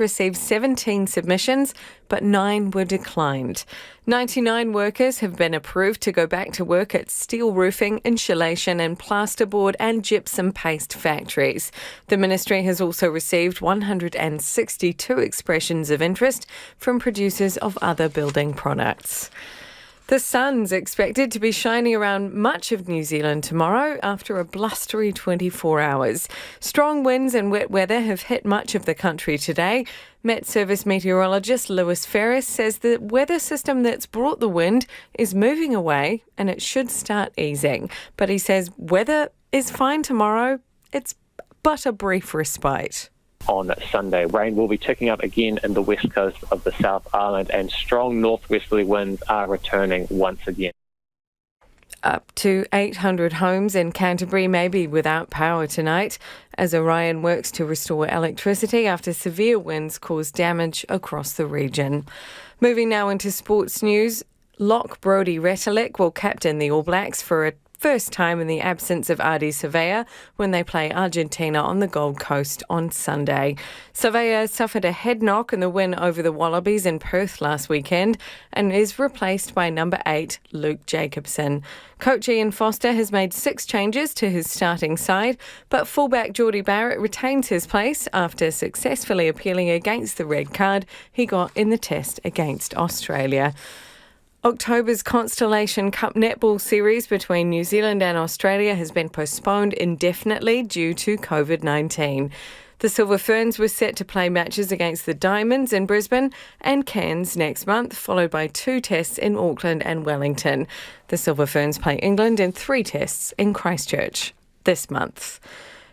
received 17 submissions, but 9 were declined. 99 workers have been approved to go back to work at steel roofing, insulation and plasterboard and gypsum paste factories. The ministry has also received 162 expressions of interest from producers of other building products. The sun's expected to be shining around much of New Zealand tomorrow after a blustery 24 hours. Strong winds and wet weather have hit much of the country today. Met Service meteorologist Lewis Ferris says the weather system that's brought the wind is moving away and it should start easing. But he says weather is fine tomorrow. It's but a brief respite. On Sunday, rain will be ticking up again in the west coast of the South Island and strong northwesterly winds are returning once again. Up to 800 homes in Canterbury may be without power tonight as Orion works to restore electricity after severe winds caused damage across the region. Moving now into sports news, Lock Brodie Retallick will captain the All Blacks for a first time in the absence of Adi Savea when they play Argentina on the Gold Coast on Sunday. Savea suffered a head knock in the win over the Wallabies in Perth last weekend and is replaced by number 8, Luke Jacobson. Coach Ian Foster has made 6 changes to his starting side, but fullback Geordie Barrett retains his place after successfully appealing against the red card he got in the test against Australia. October's Constellation Cup netball series between New Zealand and Australia has been postponed indefinitely due to COVID-19. The Silver Ferns were set to play matches against the Diamonds in Brisbane and Cairns next month, followed by 2 tests in Auckland and Wellington. The Silver Ferns play England in 3 tests in Christchurch this month.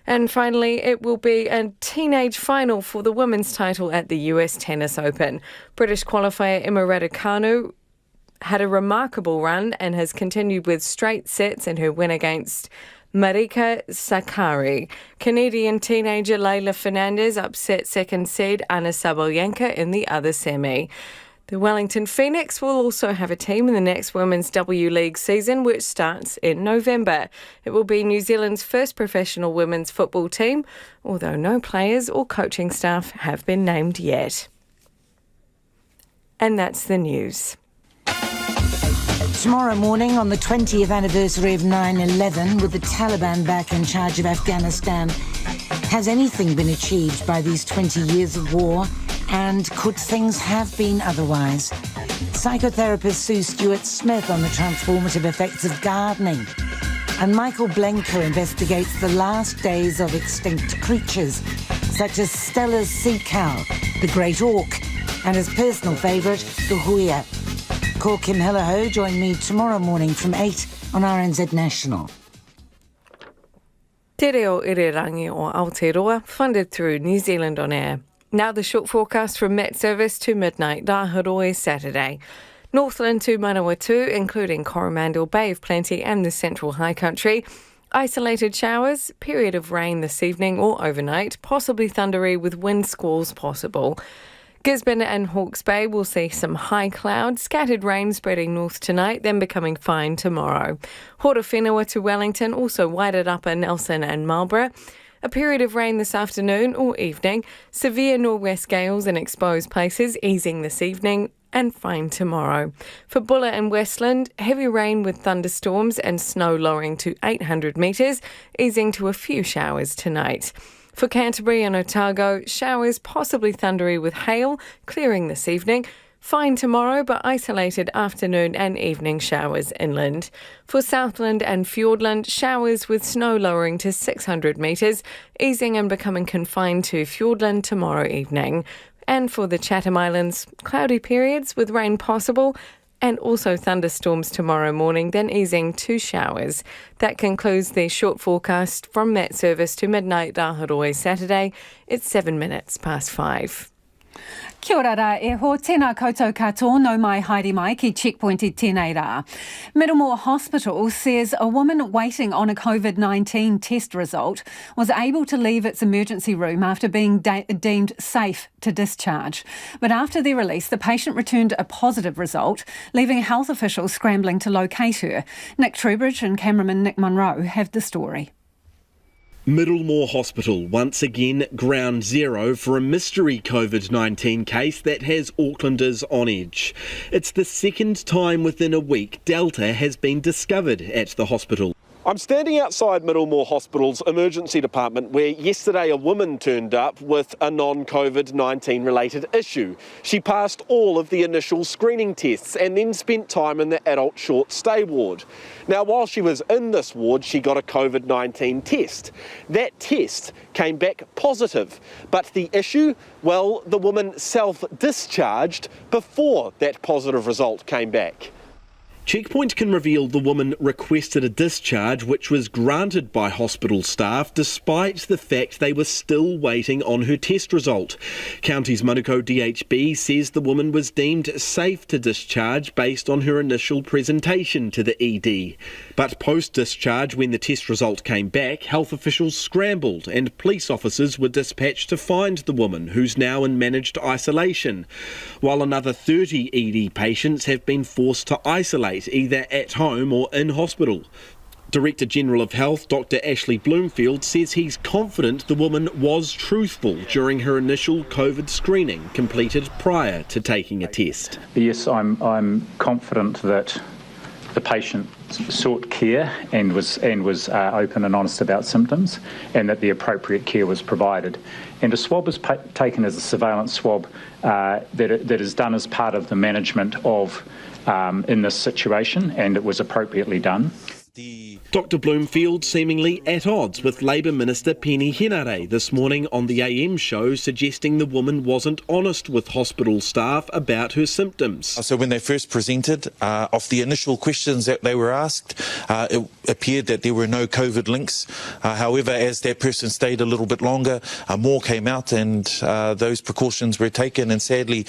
And finally, it will be a teenage final for the women's title at the US Tennis Open. British qualifier Emma Raducanu had a remarkable run and has continued with straight sets in her win against Marika Sakkari. Canadian teenager Leylah Fernandez upset second seed Anna Sabalenka in the other semi. The Wellington Phoenix will also have a team in the next Women's W League season, which starts in November. It will be New Zealand's first professional women's football team, although no players or coaching staff have been named yet. And that's the news. Tomorrow morning, on the 20th anniversary of 9/11, with the Taliban back in charge of Afghanistan, has anything been achieved by these 20 years of war? And could things have been otherwise? Psychotherapist Sue Stewart-Smith on the transformative effects of gardening. And Michael Blenker investigates the last days of extinct creatures, such as Stella's sea cow, the great auk, and his personal favourite, the huia. Ko Kim Hillaho, join me tomorrow morning from 8 on RNZ National. Te reo irirangi o Aotearoa, funded through New Zealand On Air. Now the short forecast from Met Service to midnight, Rāharoi Saturday. Northland to Manawatu, including Coromandel, Bay of Plenty and the Central High Country. Isolated showers, period of rain this evening or overnight, possibly thundery with wind squalls possible. Gisborne and Hawke's Bay will see some high clouds, scattered rain spreading north tonight, then becoming fine tomorrow. Horowhenua to Wellington, also Wairarapa, Nelson and Marlborough. A period of rain this afternoon or evening, severe northwest gales in exposed places easing this evening and fine tomorrow. For Bulla and Westland, heavy rain with thunderstorms and snow lowering to 800 metres, easing to a few showers tonight. For Canterbury and Otago, showers possibly thundery with hail, clearing this evening. Fine tomorrow, but isolated afternoon and evening showers inland. For Southland and Fiordland, showers with snow lowering to 600 metres, easing and becoming confined to Fiordland tomorrow evening. And for the Chatham Islands, cloudy periods with rain possible, and also thunderstorms tomorrow morning, then easing to showers. That concludes the short forecast from Met Service to midnight Rāharoi Saturday. It's 7 minutes past 5. Kia ora rā e ho, tēnā koutou katoa, no mai haere mai ki Checkpoint I tēnei rā. Middlemore Hospital says a woman waiting on a COVID-19 test result was able to leave its emergency room after being deemed safe to discharge. But after their release, the patient returned a positive result, leaving health officials scrambling to locate her. Nick Trubridge and cameraman Nick Munro have the story. Middlemore Hospital, once again ground zero for a mystery COVID-19 case that has Aucklanders on edge. It's the second time within a week Delta has been discovered at the hospital. I'm standing outside Middlemore Hospital's emergency department where yesterday a woman turned up with a non-COVID-19 related issue. She passed all of the initial screening tests and then spent time in the adult short stay ward. Now, while she was in this ward, she got a COVID-19 test. That test came back positive, but the issue, well, the woman self-discharged before that positive result came back. Checkpoint can reveal the woman requested a discharge which was granted by hospital staff despite the fact they were still waiting on her test result. County's Manukau DHB says the woman was deemed safe to discharge based on her initial presentation to the ED. But post-discharge, when the test result came back, health officials scrambled and police officers were dispatched to find the woman, who's now in managed isolation, while another 30 ED patients have been forced to isolate either at home or in hospital. Director General of Health, Dr. Ashley Bloomfield, says he's confident the woman was truthful during her initial COVID screening completed prior to taking a test. Yes, I'm confident that the patient sought care and was open and honest about symptoms, and that the appropriate care was provided. And a swab is taken as a surveillance swab that is done as part of the management of in this situation, and it was appropriately done. Dr. Bloomfield seemingly at odds with Labour Minister Penny Henare this morning on the AM show, suggesting the woman wasn't honest with hospital staff about her symptoms. So when they first presented, of the initial questions that they were asked, it appeared that there were no COVID links. However, as that person stayed a little bit longer, more came out, and those precautions were taken, and sadly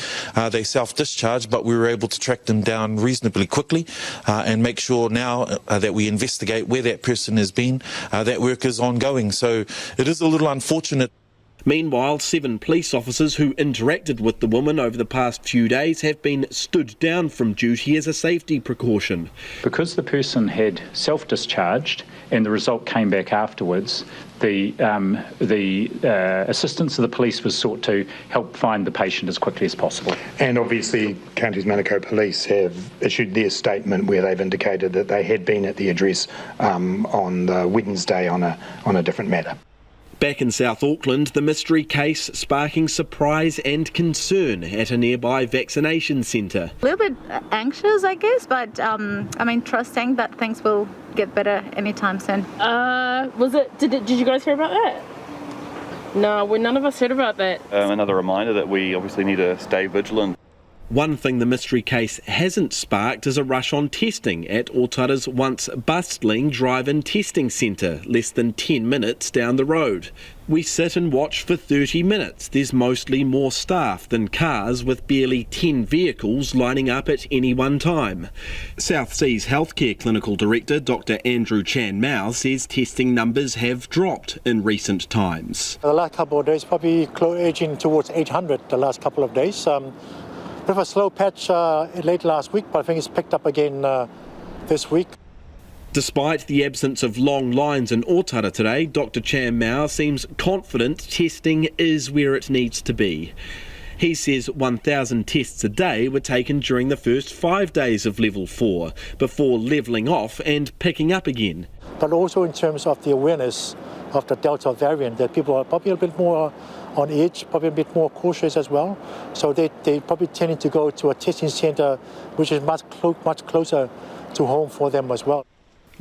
they self-discharged, but we were able to track them down reasonably quickly and make sure now that we investigate where that person has been. That work is ongoing, so it is a little unfortunate. Meanwhile, 7 police officers who interacted with the woman over the past few days have been stood down from duty as a safety precaution. Because the person had self-discharged and the result came back afterwards, the assistance of the police was sought to help find the patient as quickly as possible. And obviously, County's Manukau Police have issued their statement where they've indicated that they had been at the address on the Wednesday on a different matter. Back in South Auckland, the mystery case sparking surprise and concern at a nearby vaccination centre. A little bit anxious, I guess, but trusting that things will get better anytime soon. Did you guys hear about that? No, none of us heard about that. Another reminder that we obviously need to stay vigilant. One thing the mystery case hasn't sparked is a rush on testing at Otara's once bustling drive-in testing centre, less than 10 minutes down the road. We sit and watch for 30 minutes. There's mostly more staff than cars, with barely 10 vehicles lining up at any one time. South Seas Healthcare Clinical Director Dr. Andrew Chan Mao says testing numbers have dropped in recent times. The last couple of days, probably edging towards 800 the last couple of days. Bit of a slow patch late last week, but I think it's picked up again this week. Despite the absence of long lines in Otara today, Dr. Chan Mao seems confident testing is where it needs to be. He says 1,000 tests a day were taken during the first 5 days of level 4, before levelling off and picking up again. But also in terms of the awareness of the Delta variant, that people are probably a bit more on edge, probably a bit more cautious as well. So they probably tending to go to a testing centre which is much closer to home for them as well.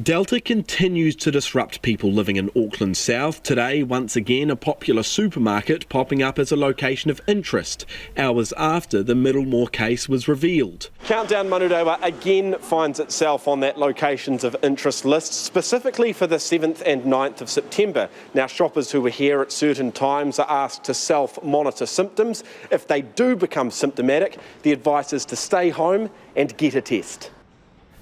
Delta continues to disrupt people living in Auckland South. Today, once again, a popular supermarket popping up as a location of interest, hours after the Middlemore case was revealed. Countdown Manurewa again finds itself on that locations of interest list, specifically for the 7th and 9th of September. Now, shoppers who were here at certain times are asked to self-monitor symptoms. If they do become symptomatic, the advice is to stay home and get a test.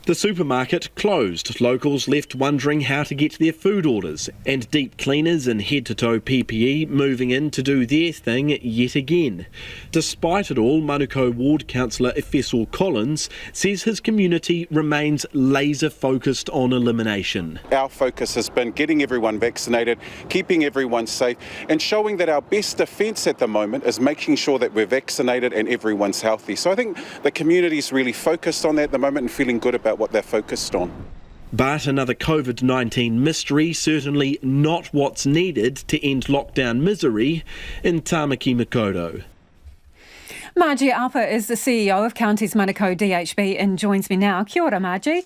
The supermarket closed, locals left wondering how to get their food orders, and deep cleaners in head-to-toe PPE moving in to do their thing yet again. Despite it all, Manukau Ward Councillor Efeso Collins says his community remains laser-focused on elimination. Our focus has been getting everyone vaccinated, keeping everyone safe, and showing that our best defence at the moment is making sure that we're vaccinated and everyone's healthy. So I think the community's really focused on that at the moment and feeling good about what they're focused on. But another COVID-19 mystery, certainly not what's needed to end lockdown misery in Tamaki Makaurau. Margie Alper is the CEO of Counties Manukau DHB and joins me now. Kia ora, Margie.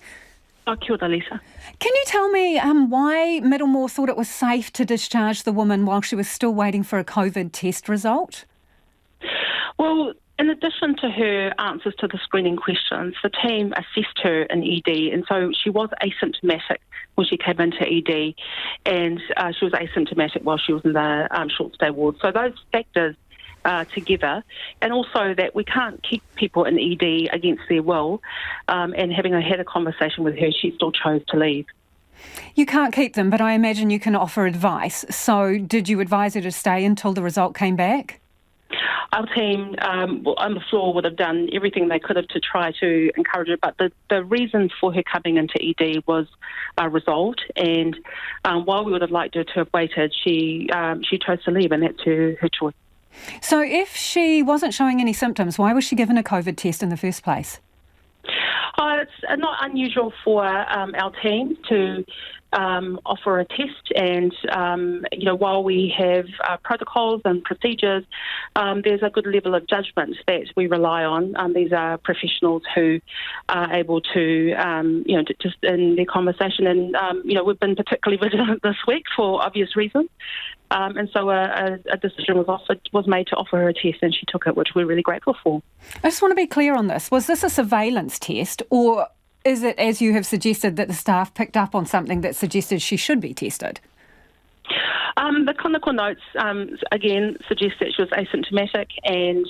Oh, kia ora, Lisa. Can you tell me why Middlemore thought it was safe to discharge the woman while she was still waiting for a COVID test result? Well, in addition to her answers to the screening questions, the team assessed her in ED, and so she was asymptomatic when she came into ED, and she was asymptomatic while she was in the short stay ward. So those factors together, and also that we can't keep people in ED against their will, and having had a conversation with her, she still chose to leave. You can't keep them, but I imagine you can offer advice. So did you advise her to stay until the result came back? Our team on the floor would have done everything they could have to try to encourage her, but the reason for her coming into ED was resolved, and while we would have liked her to have waited, she chose to leave, and that's her choice. So if she wasn't showing any symptoms, why was she given a COVID test in the first place? It's not unusual for our team to offer a test, and while we have protocols and procedures, there's a good level of judgment that we rely on. These are professionals who are able to, just in their conversation, and we've been particularly vigilant this week for obvious reasons. And so a decision was made to offer her a test, and she took it, which we're really grateful for. I just want to be clear on this. Was this a surveillance test, or is it, as you have suggested, that the staff picked up on something that suggested she should be tested? The clinical notes, again, suggest that she was asymptomatic, and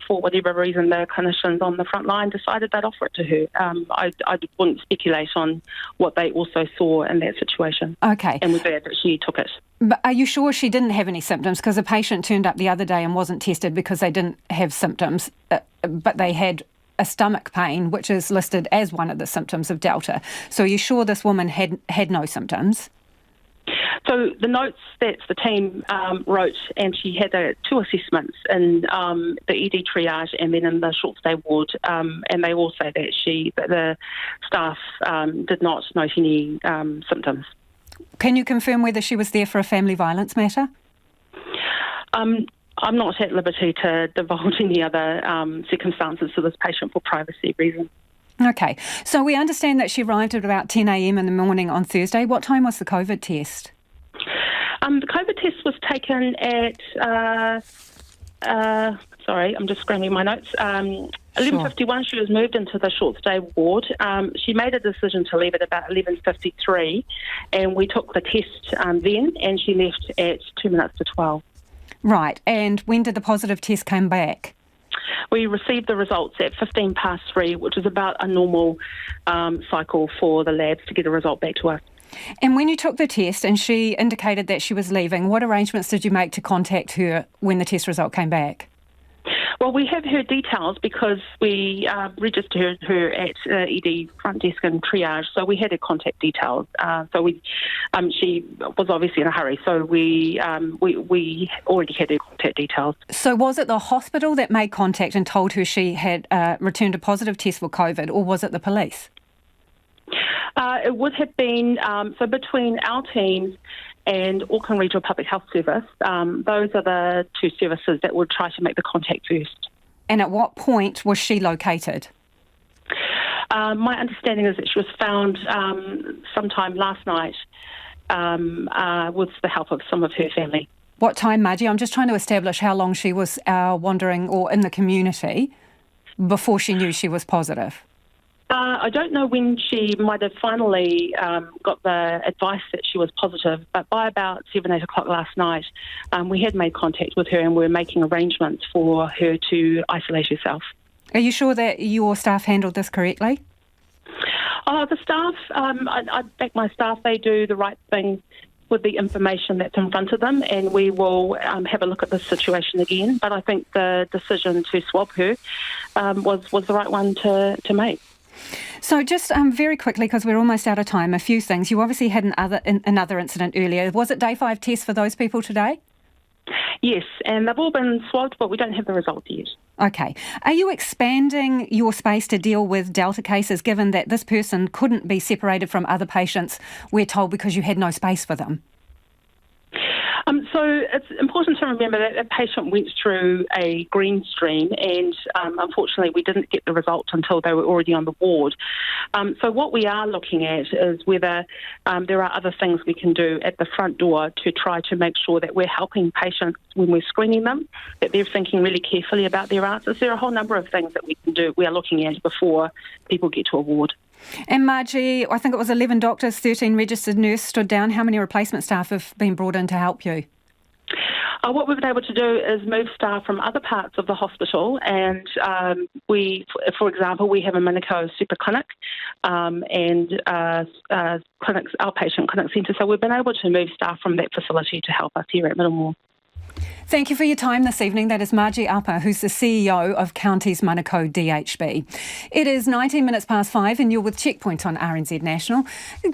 for whatever reason, the clinicians on the front line decided they'd offer it to her. I wouldn't speculate on what they also saw in that situation. Okay. And we're glad that she took it. But are you sure she didn't have any symptoms? Because a patient turned up the other day and wasn't tested because they didn't have symptoms, but they had a stomach pain, which is listed as one of the symptoms of Delta. So are you sure this woman had no symptoms? So the notes that the team wrote, and she had two assessments in the ED triage and then in the short stay ward, and they all say that the staff did not note any symptoms. Can you confirm whether she was there for a family violence matter? I'm not at liberty to divulge any other circumstances to this patient for privacy reasons. Okay, so we understand that she arrived at about 10 a.m. in the morning on Thursday. What time was the COVID test? The COVID test was taken at, sorry, I'm just scrambling my notes, 11:51. She was moved into the short stay ward. She made a decision to leave at about 11:53, and we took the test then, and she left at 2 minutes to 12. Right, and when did the positive test come back? We received the results at 3:15, which is about a normal cycle for the labs to get a result back to us. And when you took the test and she indicated that she was leaving, what arrangements did you make to contact her when the test result came back? Well, we have her details because we registered her at ED front desk and triage, so we had her contact details. She was obviously in a hurry, so we already had her contact details. So was it the hospital that made contact and told her she had returned a positive test for COVID, or was it the police? It would have been, so between our teams and Auckland Regional Public Health Service, those are the two services that would try to make the contact first. And at what point was she located? My understanding is that she was found sometime last night with the help of some of her family. What time, Margie? I'm just trying to establish how long she was wandering or in the community before she knew she was positive. I don't know when she might have finally got the advice that she was positive, but by about 7, 8 o'clock last night, we had made contact with her and we were making arrangements for her to isolate herself. Are you sure that your staff handled this correctly? The staff, I back my staff, they do the right thing with the information that's in front of them, and we will have a look at this situation again. But I think the decision to swab her was the right one to make. So just very quickly, because we're almost out of time, a few things. You obviously had another incident earlier. Was it day 5 test for those people today? Yes, and they've all been swabbed, but we don't have the results yet. Okay. Are you expanding your space to deal with Delta cases, given that this person couldn't be separated from other patients, we're told, because you had no space for them? So it's important to remember that a patient went through a green screen, and unfortunately we didn't get the results until they were already on the ward. So what we are looking at is whether there are other things we can do at the front door to try to make sure that we're helping patients when we're screening them, that they're thinking really carefully about their answers. There are a whole number of things that we can do, we are looking at before people get to a ward. And Margie, I think it was 11 doctors, 13 registered nurses stood down. How many replacement staff have been brought in to help you? What we've been able to do is move staff from other parts of the hospital, and for example, we have a Manukau super clinic and clinics, outpatient clinic centre, so we've been able to move staff from that facility to help us here at Middlemore. Thank you for your time this evening. That is Margie Alpa, who's the CEO of Counties Manukau DHB. It is 19 minutes past 5 and you're with Checkpoint on RNZ National.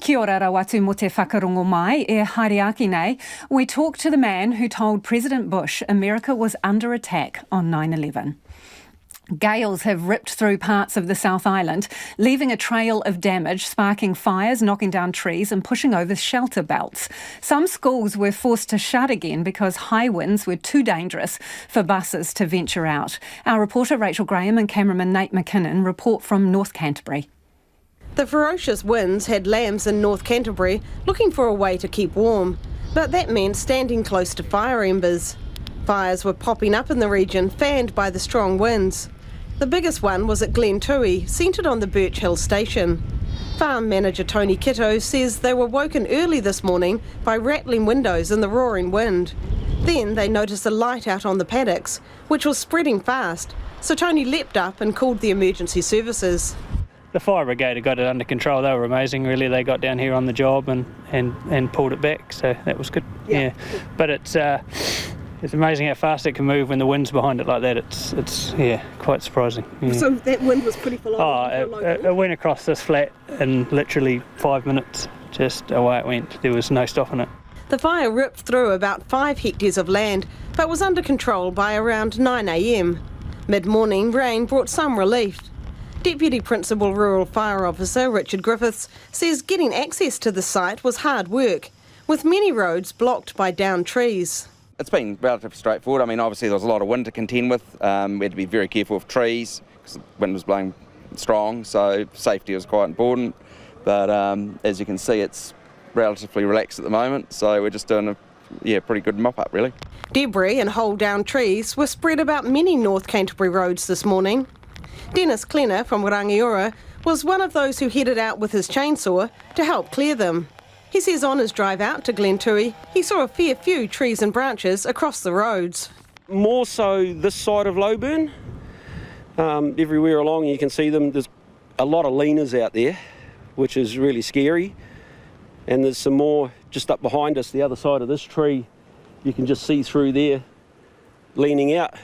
Kia ora rawatu mo te whakarongo mai, e haere nei. We talked to the man who told President Bush America was under attack on 9/11. Gales have ripped through parts of the South Island, leaving a trail of damage, sparking fires, knocking down trees and pushing over shelter belts. Some schools were forced to shut again because high winds were too dangerous for buses to venture out. Our reporter Rachel Graham and cameraman Nate McKinnon report from North Canterbury. The ferocious winds had lambs in North Canterbury looking for a way to keep warm, but that meant standing close to fire embers. Fires were popping up in the region, fanned by the strong winds. The biggest one was at Glentui, centred on the Birch Hill station. Farm manager Tony Kitto says they were woken early this morning by rattling windows and the roaring wind. Then they noticed a light out on the paddocks, which was spreading fast, so Tony leapt up and called the emergency services. The fire brigade got it under control. They were amazing, really. They got down here on the job and pulled it back, so that was good. Yeah. But it's amazing how fast it can move when the wind's behind it like that. It's quite surprising. Yeah. So that wind was pretty full on? It went across this flat in literally 5 minutes, just away it went. There was no stopping it. The fire ripped through about 5 hectares of land, but was under control by around 9 a.m. Mid-morning, rain brought some relief. Deputy Principal Rural Fire Officer Richard Griffiths says getting access to the site was hard work, with many roads blocked by downed trees. It's been relatively straightforward. I mean, obviously there was a lot of wind to contend with. We had to be very careful with trees because the wind was blowing strong, so safety was quite important. But as you can see, it's relatively relaxed at the moment, so we're just doing a pretty good mop-up, really. Debris and whole-down trees were spread about many North Canterbury roads this morning. Dennis Klenner from Rangiora was one of those who headed out with his chainsaw to help clear them. He says on his drive out to Glentui, he saw a fair few trees and branches across the roads. More so this side of Lowburn. Everywhere along you can see them. There's a lot of leaners out there, which is really scary. And there's some more just up behind us, the other side of this tree. You can just see through there, leaning out.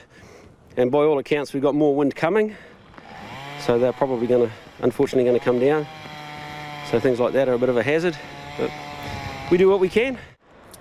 And by all accounts, we've got more wind coming. So they're probably unfortunately going to come down. So things like that are a bit of a hazard. But we do what we can.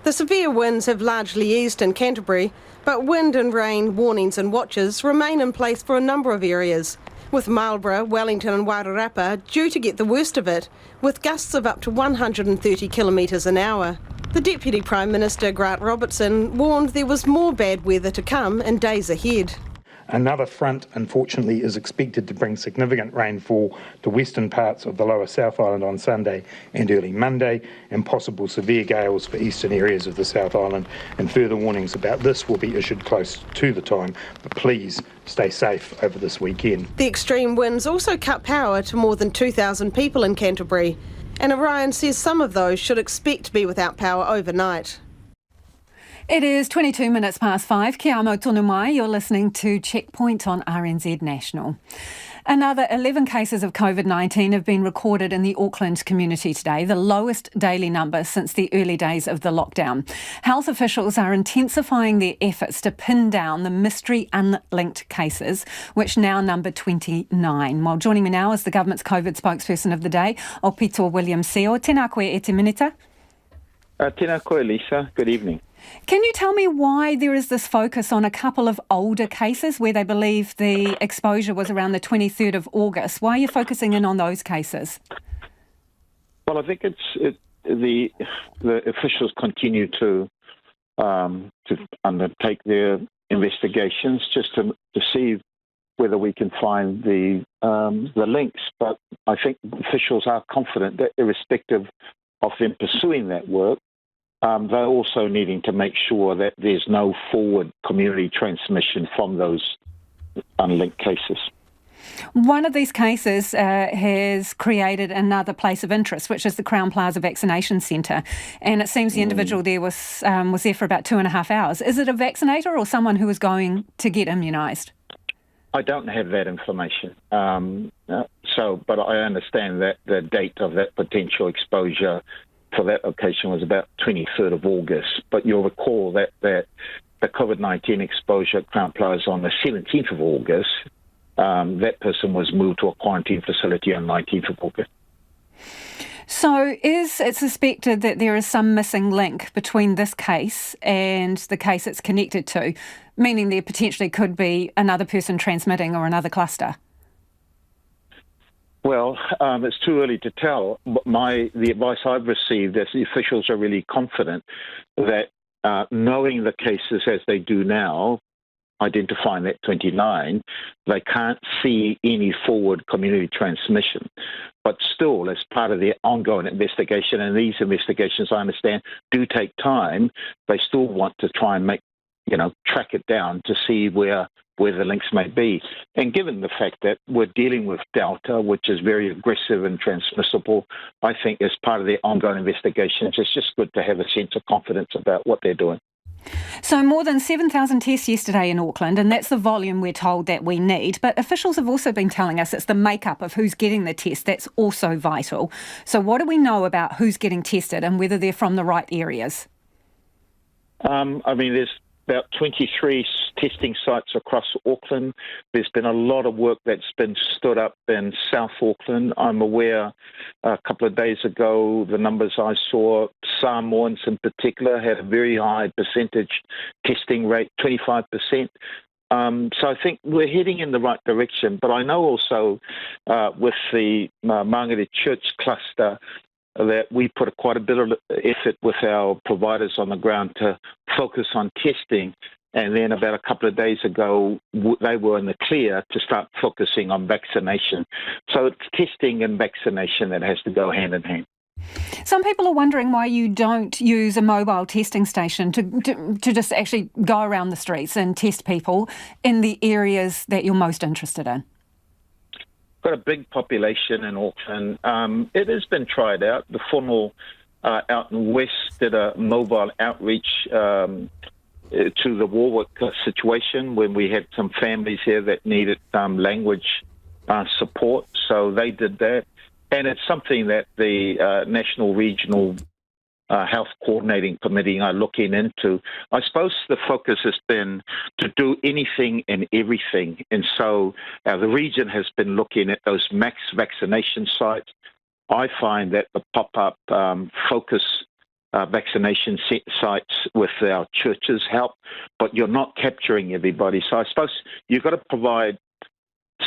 The severe winds have largely eased in Canterbury, but wind and rain warnings and watches remain in place for a number of areas, with Marlborough, Wellington and Wairarapa due to get the worst of it, with gusts of up to 130 kilometres an hour. The Deputy Prime Minister, Grant Robertson, warned there was more bad weather to come in days ahead. Another front, unfortunately, is expected to bring significant rainfall to western parts of the lower South Island on Sunday and early Monday, and possible severe gales for eastern areas of the South Island. And further warnings about this will be issued close to the time, but please stay safe over this weekend. The extreme winds also cut power to more than 2,000 people in Canterbury, and Orion says some of those should expect to be without power overnight. It is 22 minutes past 5. Kia amo tonu mai. You're listening to Checkpoint on RNZ National. Another 11 cases of COVID-19 have been recorded in the Auckland community today, the lowest daily number since the early days of the lockdown. Health officials are intensifying their efforts to pin down the mystery unlinked cases, which now number 29. Well, joining me now is the government's COVID spokesperson of the day, Opito Williams-Seo. Tēnā koe e te minita. Tēnā koe, Lisa. Good evening. Can you tell me why there is this focus on a couple of older cases where they believe the exposure was around the 23rd of August? Why are you focusing in on those cases? Well, I think the officials continue to undertake their investigations just to see whether we can find the links. But I think officials are confident that irrespective of them pursuing that work, they're also needing to make sure that there's no forward community transmission from those unlinked cases. One of these cases has created another place of interest, which is the Crown Plaza Vaccination Centre. And it seems the individual there was there for about 2.5 hours. Is it a vaccinator or someone who was going to get immunised? I don't have that information. But I understand that the date of that potential exposure for that occasion was about 23rd of August. But you'll recall that the COVID-19 exposure at Crown Plaza on the 17th of August, that person was moved to a quarantine facility on 19th of August. So is it suspected that there is some missing link between this case and the case it's connected to, meaning there potentially could be another person transmitting or another cluster? Well, it's too early to tell. But the advice I've received is the officials are really confident that knowing the cases as they do now, identifying that 29, they can't see any forward community transmission. But still, as part of their ongoing investigation, and these investigations, I understand, do take time, they still want to try and track it down to see where the links may be. And given the fact that we're dealing with Delta, which is very aggressive and transmissible, I think as part of their ongoing investigations, it's just good to have a sense of confidence about what they're doing. So more than 7,000 tests yesterday in Auckland, and that's the volume we're told that we need. But officials have also been telling us it's the makeup of who's getting the test that's also vital. So what do we know about who's getting tested and whether they're from the right areas? There's about 23 testing sites across Auckland. There's been a lot of work that's been stood up in South Auckland. I'm aware a couple of days ago, the numbers I saw, Samoans in particular had a very high percentage testing rate, 25%. So I think we're heading in the right direction. But I know also with the Māngere Church cluster, that we put quite a bit of effort with our providers on the ground to focus on testing. And then about a couple of days ago, they were in the clear to start focusing on vaccination. So it's testing and vaccination that has to go hand in hand. Some people are wondering why you don't use a mobile testing station to just actually go around the streets and test people in the areas that you're most interested in. Got a big population in Auckland. It has been tried out. The Whānau out in West did a mobile outreach to the Warwick situation when we had some families here that needed language support. So they did that. And it's something that the National Regional Health Coordinating Committee are looking into. I suppose the focus has been to do anything and everything. And so the region has been looking at those max vaccination sites. I find that the pop-up focus vaccination sites with our churches help, but you're not capturing everybody. So I suppose you've got to provide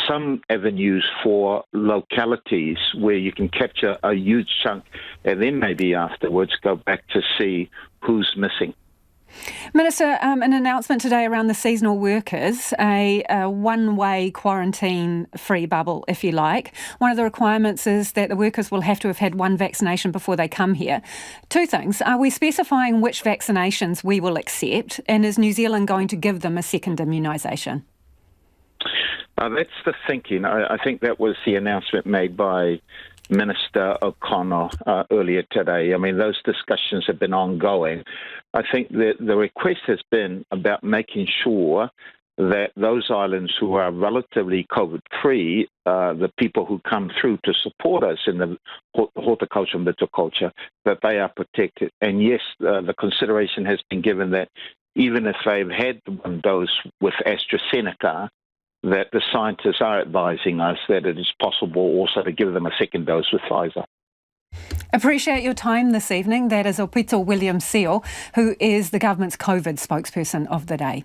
some avenues for localities where you can capture a huge chunk and then maybe afterwards go back to see who's missing. Minister, an announcement today around the seasonal workers, a one-way quarantine-free bubble, if you like. One of the requirements is that the workers will have to have had one vaccination before they come here. Two things. Are we specifying which vaccinations we will accept, and is New Zealand going to give them a second immunisation? That's the thinking. I think that was the announcement made by Minister O'Connor earlier today. I mean, those discussions have been ongoing. I think that the request has been about making sure that those islands who are relatively COVID-free, the people who come through to support us in the horticulture and viticulture, that they are protected. And yes, the consideration has been given that even if they've had one dose with AstraZeneca, that the scientists are advising us that it is possible also to give them a second dose with Pfizer. Appreciate your time this evening. That is Opito Williams-Seal, who is the government's COVID spokesperson of the day.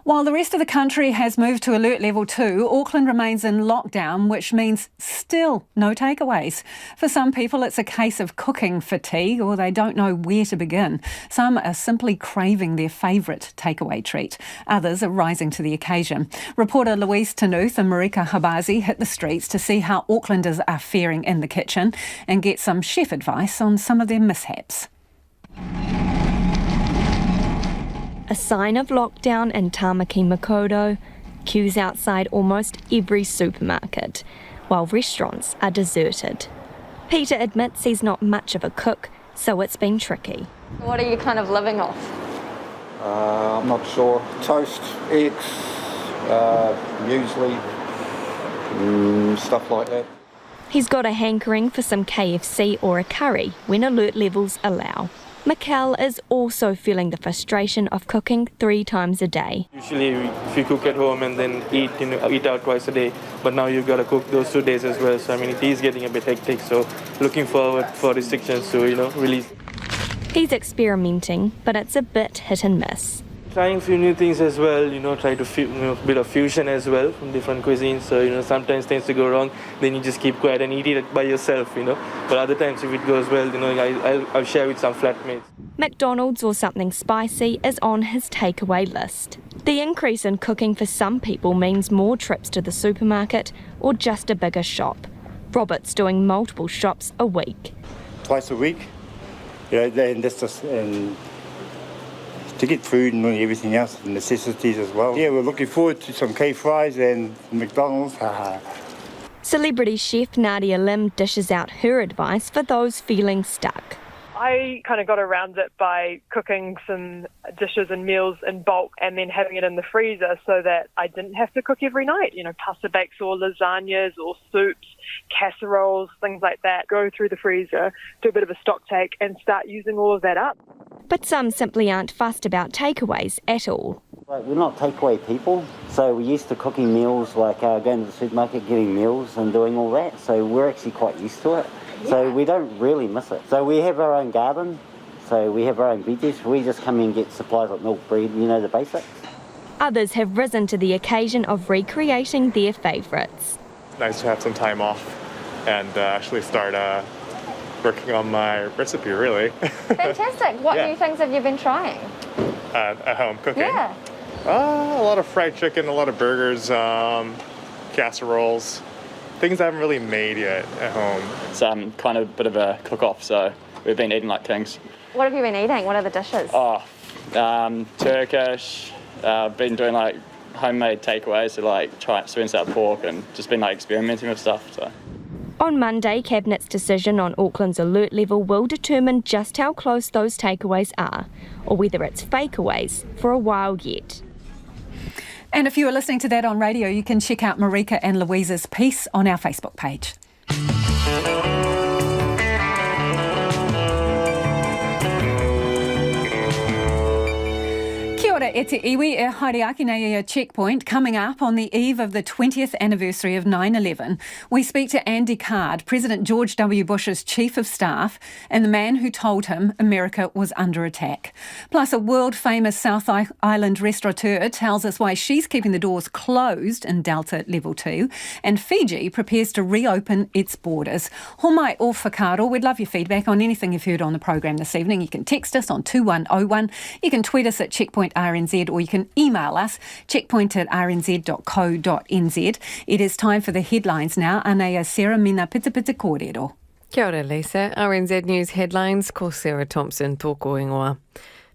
While the rest of the country has moved to alert level 2, Auckland remains in lockdown, which means still no takeaways. For some people, it's a case of cooking fatigue, or they don't know where to begin. Some are simply craving their favourite takeaway treat. Others are rising to the occasion. Reporter Louise Tanuth and Marika Habazi hit the streets to see how Aucklanders are faring in the kitchen and get some chef advice on some of their mishaps. A sign of lockdown in Tamaki Makaurau, queues outside almost every supermarket, while restaurants are deserted. Peter admits he's not much of a cook, so it's been tricky. What are you kind of living off? I'm not sure. Toast, eggs, muesli, stuff like that. He's got a hankering for some KFC or a curry when alert levels allow. Mikkel is also feeling the frustration of cooking 3 times a day. Usually if you cook at home and then eat out twice a day, but now you've got to cook those 2 days as well. So I mean, it is getting a bit hectic, so looking forward for restrictions to, release. He's experimenting, but it's a bit hit and miss. Trying a few new things as well, try to bit of fusion as well from different cuisines. So, sometimes things to go wrong, then you just keep quiet and eat it by yourself, But other times if it goes well, I'll share with some flatmates. McDonald's or something spicy is on his takeaway list. The increase in cooking for some people means more trips to the supermarket or just a bigger shop. Robert's doing multiple shops a week. Twice a week, and that's just... to get food and everything else, the necessities as well. Yeah, we're looking forward to some K-fries and McDonald's. Celebrity chef Nadia Lim dishes out her advice for those feeling stuck. I kind of got around it by cooking some dishes and meals in bulk and then having it in the freezer so that I didn't have to cook every night. Pasta bakes or lasagnas or soups, casseroles, things like that. Go through the freezer, do a bit of a stock take and start using all of that up. But some simply aren't fussed about takeaways at all. We're not takeaway people, so we're used to cooking meals, like going to the supermarket, getting meals and doing all that. So we're actually quite used to it. So we don't really miss it. So we have our own garden, so we have our own veggies. We just come in and get supplies like milk, bread, the basics. Others have risen to the occasion of recreating their favourites. Nice to have some time off and actually start working on my recipe, really. Fantastic. What new things have you been trying? At home cooking? Yeah. A lot of fried chicken, a lot of burgers, casseroles. Things I haven't really made yet at home. It's kind of a bit of a cook-off, so we've been eating like kings. What have you been eating? What are the dishes? Turkish. Been doing like homemade takeaways, so like try sweet and sour pork, and just been like experimenting with stuff. So. On Monday, Cabinet's decision on Auckland's alert level will determine just how close those takeaways are, or whether it's fakeaways for a while yet. And if you are listening to that on radio, you can check out Marika and Louise's piece on our Facebook page. Kia ora e te iwi e haere nei a Checkpoint. Coming up on the eve of the 20th anniversary of 9/11, we speak to Andy Card, President George W. Bush's Chief of Staff and the man who told him America was under attack. Plus, a world-famous South Island restaurateur tells us why she's keeping the doors closed in Delta Level 2, and Fiji prepares to reopen its borders. Homai o whakaaro, we'd love your feedback on anything you've heard on the programme this evening. You can text us on 2101, you can tweet us at Checkpoint RNZ, or you can email us checkpoint@rnz.co.nz. It is time for the headlines now. Anea Sarah Mina Pita Pita Kōrero. Kia ora, Lisa. RNZ News headlines, ko Sarah Thompson tōko ingoa.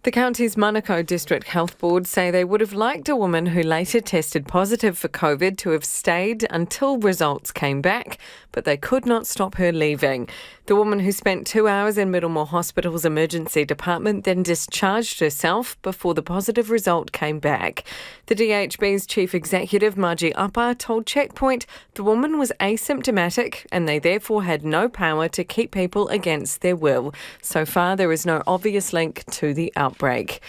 The county's Manukau District Health Board say they would have liked a woman who later tested positive for COVID to have stayed until results came back, but they could not stop her leaving. The woman who spent 2 hours in Middlemore Hospital's emergency department then discharged herself before the positive result came back. The DHB's chief executive, Margie Upper, told Checkpoint the woman was asymptomatic and they therefore had no power to keep people against their will. So far, there is no obvious link to the outbreak.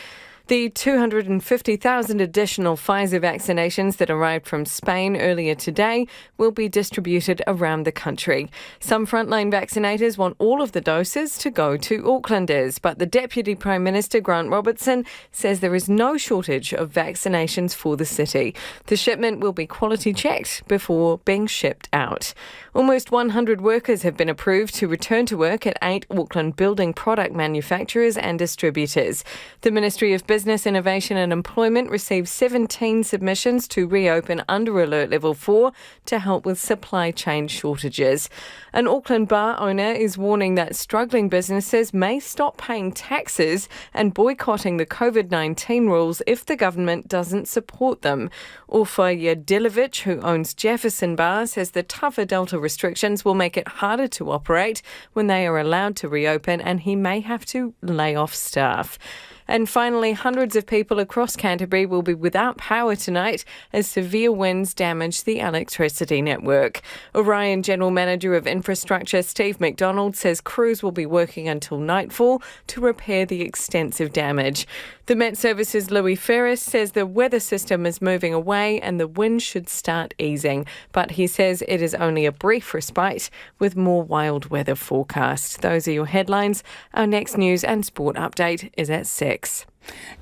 The 250,000 additional Pfizer vaccinations that arrived from Spain earlier today will be distributed around the country. Some frontline vaccinators want all of the doses to go to Aucklanders, but the Deputy Prime Minister, Grant Robertson, says there is no shortage of vaccinations for the city. The shipment will be quality checked before being shipped out. Almost 100 workers have been approved to return to work at 8 Auckland building product manufacturers and distributors. The Ministry of Business, Innovation and Employment received 17 submissions to reopen under Alert Level 4 to help with supply chain shortages. An Auckland bar owner is warning that struggling businesses may stop paying taxes and boycotting the COVID-19 rules if the government doesn't support them. Urfa Yedilovich, who owns Jefferson Bar, says the tougher Delta restrictions will make it harder to operate when they are allowed to reopen, and he may have to lay off staff. And finally, hundreds of people across Canterbury will be without power tonight as severe winds damage the electricity network. Orion General Manager of Infrastructure Steve McDonald says crews will be working until nightfall to repair the extensive damage. The Met Services' Louis Ferris says the weather system is moving away and the wind should start easing, but he says it is only a brief respite with more wild weather forecast. Those are your headlines. Our next news and sport update is at 6.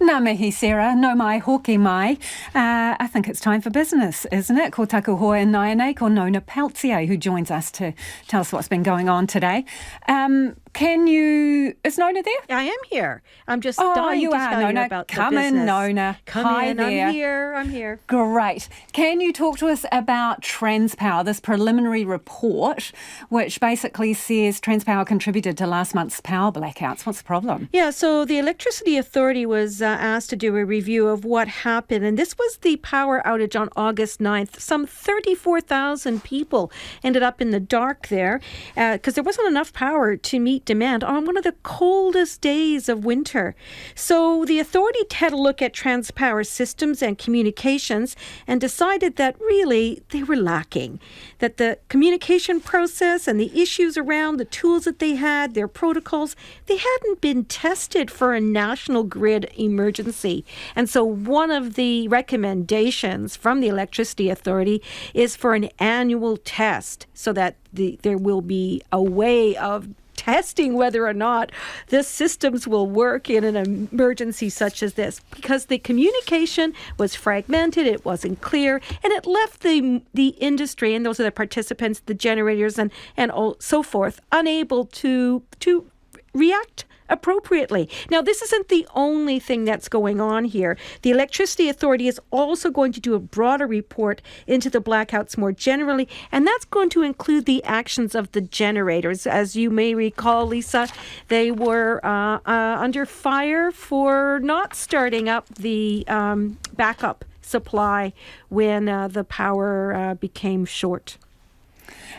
Nā mihi, Sarah, no mai hoki mai. I think it's time for business, isn't it? Ko taku hoa e nai ko Nona Peltier, who joins us to tell us what's been going on today. Is Nona there? I am here. I'm just dying to tell Nona. you about Come the business. in, Nona. Come in, there. I'm here. Great. Can you talk to us about Transpower, this preliminary report, which basically says Transpower contributed to last month's power blackouts? What's the problem? Yeah, so the Electricity Authority was asked to do a review of what happened, and this was the power outage on August 9th. Some 34,000 people ended up in the dark there because there wasn't enough power to meet demand on one of the coldest days of winter. So the authority had a look at Transpower systems and communications and decided that really they were lacking, that the communication process and the issues around the tools that they had, their protocols, they hadn't been tested for a national grid emergency. And so one of the recommendations from the Electricity Authority is for an annual test so that there will be a way of testing whether or not the systems will work in an emergency such as this, because the communication was fragmented, it wasn't clear, and it left the industry, and those are the participants, the generators and so forth, unable to react appropriately. Now, this isn't the only thing that's going on here. The Electricity Authority is also going to do a broader report into the blackouts more generally, and that's going to include the actions of the generators. As you may recall, Lisa, they were under fire for not starting up the backup supply when the power became short.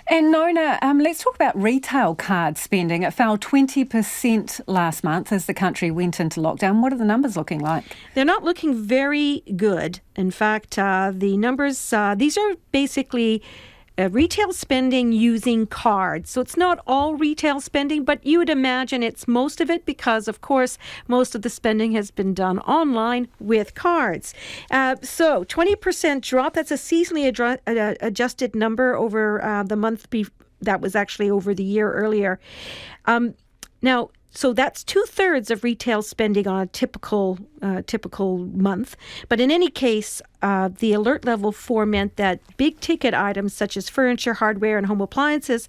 And Nona, let's talk about retail card spending. It fell 20% last month as the country went into lockdown. What are the numbers looking like? They're not looking very good. In fact, the numbers, these are basically retail spending using cards. So it's not all retail spending, but you would imagine it's most of it because, of course, most of the spending has been done online with cards. So 20% drop. That's a seasonally adjusted number over the month that was actually over the year earlier. Now, so that's 2/3 of retail spending on a typical month. But in any case, the alert level 4 meant that big ticket items such as furniture, hardware, and home appliances,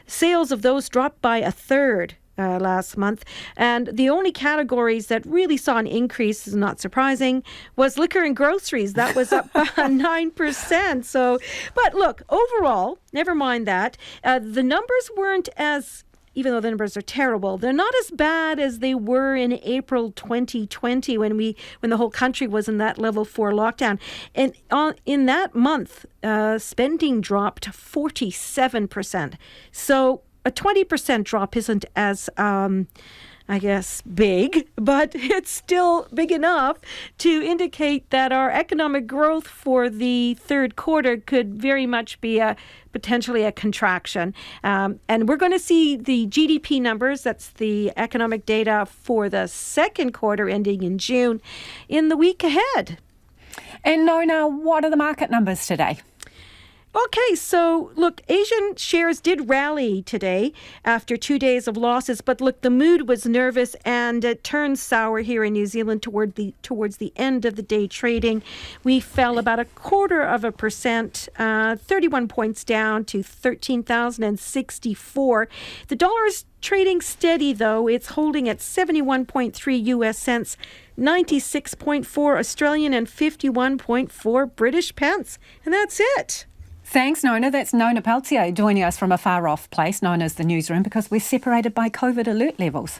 sales of those dropped by 1/3 last month. And the only categories that really saw an increase, is not surprising, was liquor and groceries. That was up 9%. So, but look, overall, never mind that, the numbers weren't as even though the numbers are terrible, they're not as bad as they were in April 2020 when the whole country was in that level 4 lockdown. And in that month, spending dropped 47%. So a 20% drop isn't as I guess, big, but it's still big enough to indicate that our economic growth for the third quarter could very much be potentially a contraction. And we're going to see the GDP numbers, that's the economic data for the second quarter ending in June, in the week ahead. And Nona, what are the market numbers today? Okay, so look, Asian shares did rally today after 2 days of losses, but look, the mood was nervous and it turned sour here in New Zealand towards the end of the day trading. We fell about 0.25%, 31 points down to 13,064. The dollar is trading steady though. It's holding at 71.3 US cents, 96.4 Australian and 51.4 British pence. And that's it. Thanks, Nona. That's Nona Peltier joining us from a far-off place known as the newsroom because we're separated by COVID alert levels.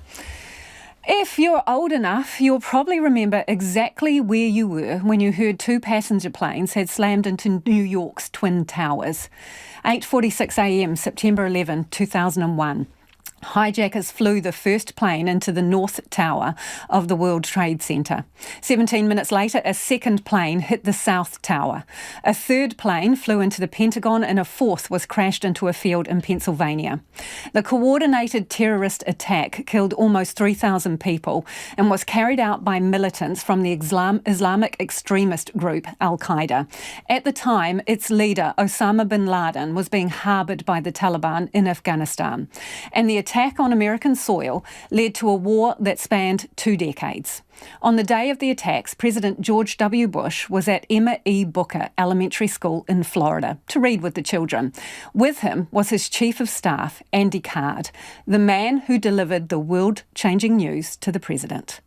If you're old enough, you'll probably remember exactly where you were when you heard 2 passenger planes had slammed into New York's Twin Towers. 8:46 a.m, September 11, 2001. Hijackers flew the first plane into the North Tower of the World Trade Center. 17 minutes later, a second plane hit the South Tower. A third plane flew into the Pentagon and a fourth was crashed into a field in Pennsylvania. The coordinated terrorist attack killed almost 3,000 people and was carried out by militants from the Islamic extremist group Al-Qaeda. At the time, its leader, Osama bin Laden, was being harboured by the Taliban in Afghanistan. And the attack on American soil led to a war that spanned 2 decades. On the day of the attacks, President George W. Bush was at Emma E. Booker Elementary School in Florida to read with the children. With him was his Chief of Staff, Andy Card, the man who delivered the world-changing news to the President.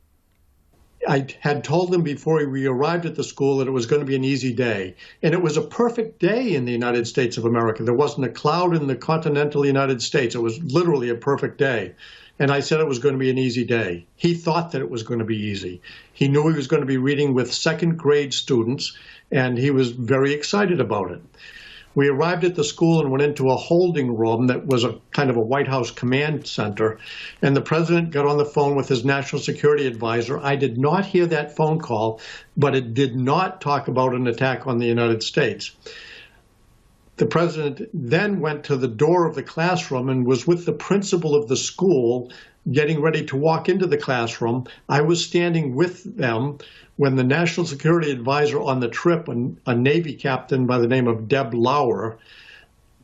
I had told them before we arrived at the school that it was going to be an easy day. And it was a perfect day in the United States of America. There wasn't a cloud in the continental United States. It was literally a perfect day. And I said it was going to be an easy day. He thought that it was going to be easy. He knew he was going to be reading with second grade students, and he was very excited about it. We arrived at the school and went into a holding room that was a kind of a White House command center. And the president got on the phone with his national security advisor. I did not hear that phone call, but it did not talk about an attack on the United States. The president then went to the door of the classroom and was with the principal of the school getting ready to walk into the classroom. I was standing with them when the national security advisor on the trip, a Navy captain by the name of Deb Lauer,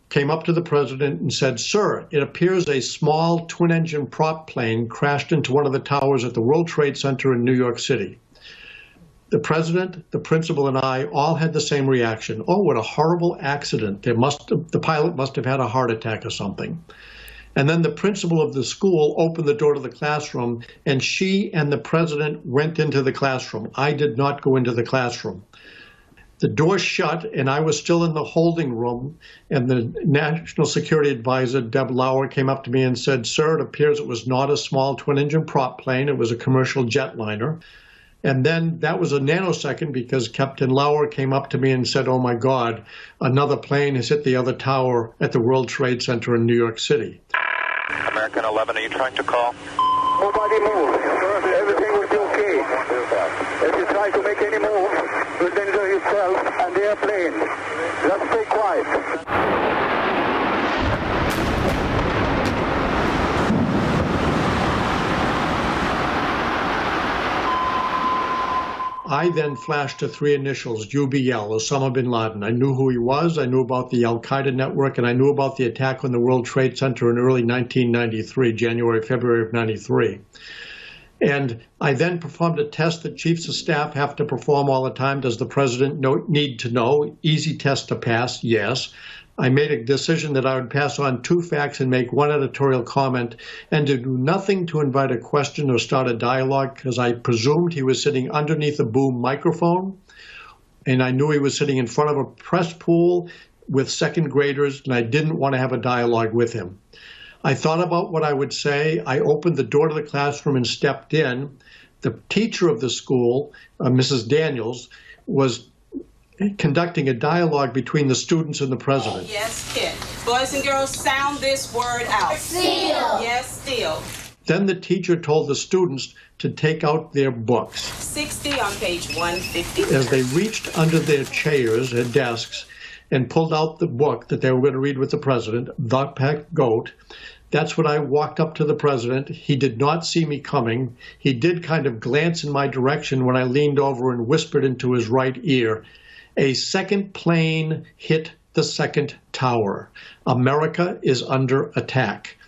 came up to the president and said, "Sir, it appears a small twin-engine prop plane crashed into one of the towers at the World Trade Center in New York City." The president, the principal, and I all had the same reaction. Oh, what a horrible accident. The pilot must have had a heart attack or something. And then the principal of the school opened the door to the classroom, and she and the president went into the classroom. I did not go into the classroom. The door shut, and I was still in the holding room, and the National Security Advisor, Deb Lauer, came up to me and said, "Sir, it appears it was not a small twin-engine prop plane. It was a commercial jetliner." And then that was a nanosecond because Captain Lauer came up to me and said, "Oh my God, another plane has hit the other tower at the World Trade Center in New York City." American 11, are you trying to call? Nobody move. Everything will be okay. If you try to make any move, you'll danger yourself and the airplane. Just stay quiet. I then flashed to 3 initials, UBL, Osama bin Laden. I knew who he was, I knew about the Al-Qaeda network, and I knew about the attack on the World Trade Center in early 1993, January, February of 93. And I then performed a test that chiefs of staff have to perform all the time. Does the president need to know? Easy test to pass, yes. I made a decision that I would pass on 2 facts and make 1 editorial comment and to do nothing to invite a question or start a dialogue because I presumed he was sitting underneath a boom microphone and I knew he was sitting in front of a press pool with second graders and I didn't want to have a dialogue with him. I thought about what I would say. I opened the door to the classroom and stepped in. The teacher of the school, Mrs. Daniels, was conducting a dialogue between the students and the president. Yes, kid. Boys and girls, sound this word out. Still. Yes, still. Then the teacher told the students to take out their books. 60 on page 150. As they reached under their chairs and desks and pulled out the book that they were going to read with the president, The Pet Goat, that's when I walked up to the president. He did not see me coming. He did kind of glance in my direction when I leaned over and whispered into his right ear, "A second plane hit the second tower. America is under attack."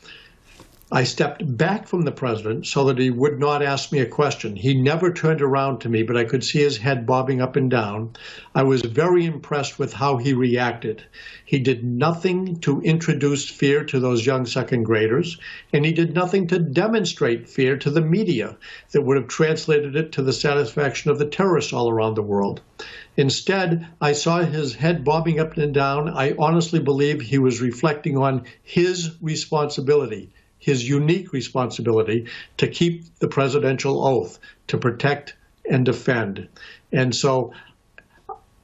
I stepped back from the president so that he would not ask me a question. He never turned around to me, but I could see his head bobbing up and down. I was very impressed with how he reacted. He did nothing to introduce fear to those young second graders, and he did nothing to demonstrate fear to the media that would have translated it to the satisfaction of the terrorists all around the world. Instead, I saw his head bobbing up and down. I honestly believe he was reflecting on his responsibility, his unique responsibility to keep the presidential oath, to protect and defend. And so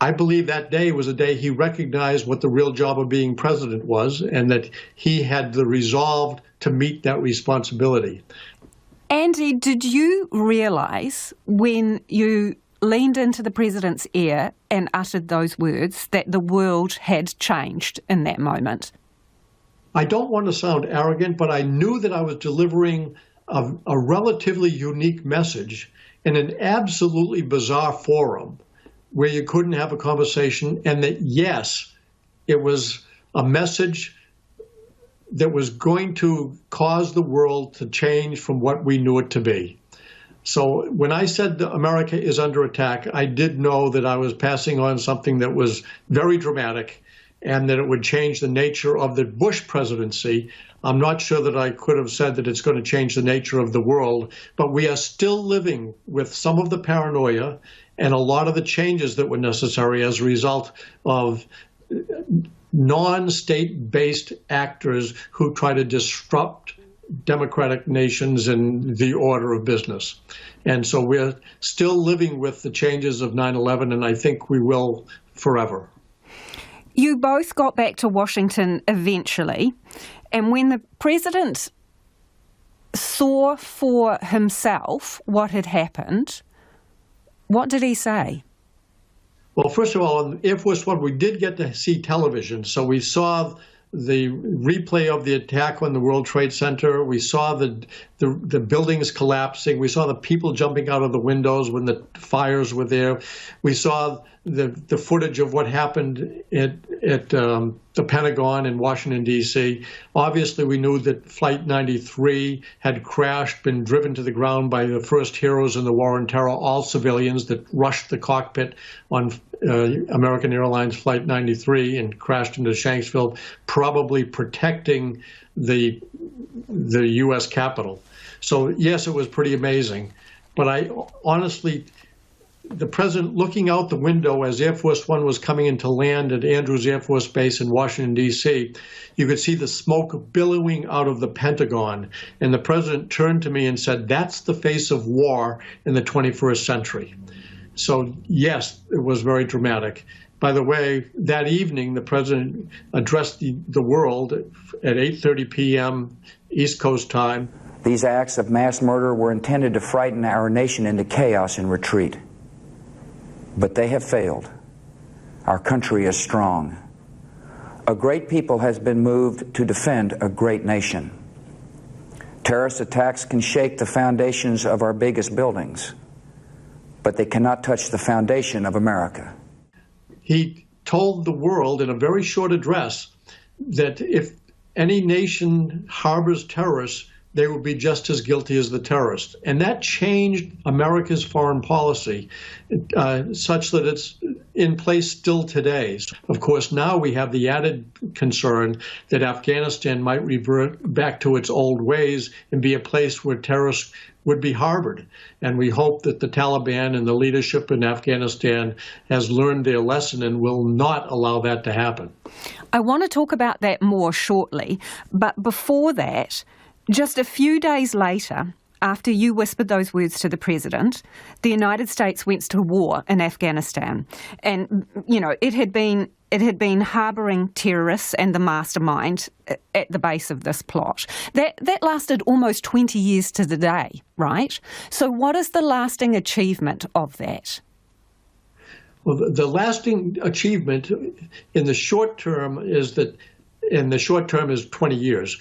I believe that day was a day he recognized what the real job of being president was, and that he had the resolve to meet that responsibility. Andy, did you realise when you leaned into the president's ear and uttered those words that the world had changed in that moment? I don't want to sound arrogant, but I knew that I was delivering a relatively unique message in an absolutely bizarre forum where you couldn't have a conversation, and that, yes, it was a message that was going to cause the world to change from what we knew it to be. So when I said that America is under attack, I did know that I was passing on something that was very dramatic and that it would change the nature of the Bush presidency. I'm not sure that I could have said that it's going to change the nature of the world, but we are still living with some of the paranoia and a lot of the changes that were necessary as a result of non-state-based actors who try to disrupt democratic nations and the order of business. And so we're still living with the changes of 9/11, and I think we will forever. You both got back to Washington eventually, and when the president saw for himself what had happened, what did he say? Well, first of all, on Air Force One, we did get to see television, so we saw the replay of the attack on the World Trade Center. We saw the buildings collapsing. We saw the people jumping out of the windows when the fires were there. We saw the footage of what happened at the Pentagon in Washington, D.C. Obviously, we knew that Flight 93 had crashed, been driven to the ground by the first heroes in the war on terror, all civilians that rushed the cockpit on American Airlines Flight 93 and crashed into Shanksville, probably protecting the U.S. Capitol. So, yes, it was pretty amazing. But I honestly, the president looking out the window as Air Force One was coming into land at Andrews Air Force Base in Washington, D.C., you could see the smoke billowing out of the Pentagon. And the president turned to me and said, "That's the face of war in the 21st century." So, yes, it was very dramatic. By the way, that evening, the president addressed the world at 8:30 p.m. East Coast time. These acts of mass murder were intended to frighten our nation into chaos and retreat. But they have failed. Our country is strong. A great people has been moved to defend a great nation. Terrorist attacks can shake the foundations of our biggest buildings, but they cannot touch the foundation of America. He told the world in a very short address that if any nation harbors terrorists, they would be just as guilty as the terrorists. And that changed America's foreign policy such that it's in place still today. Of course, now we have the added concern that Afghanistan might revert back to its old ways and be a place where terrorists would be harbored. And we hope that the Taliban and the leadership in Afghanistan has learned their lesson and will not allow that to happen. I want to talk about that more shortly, but before that, just a few days later, after you whispered those words to the president, the United States went to war in Afghanistan. And, you know, it had been harbouring terrorists and the mastermind at the base of this plot. That lasted almost 20 years to the day, right? So what is the lasting achievement of that? Well, the lasting achievement in the short term is 20 years.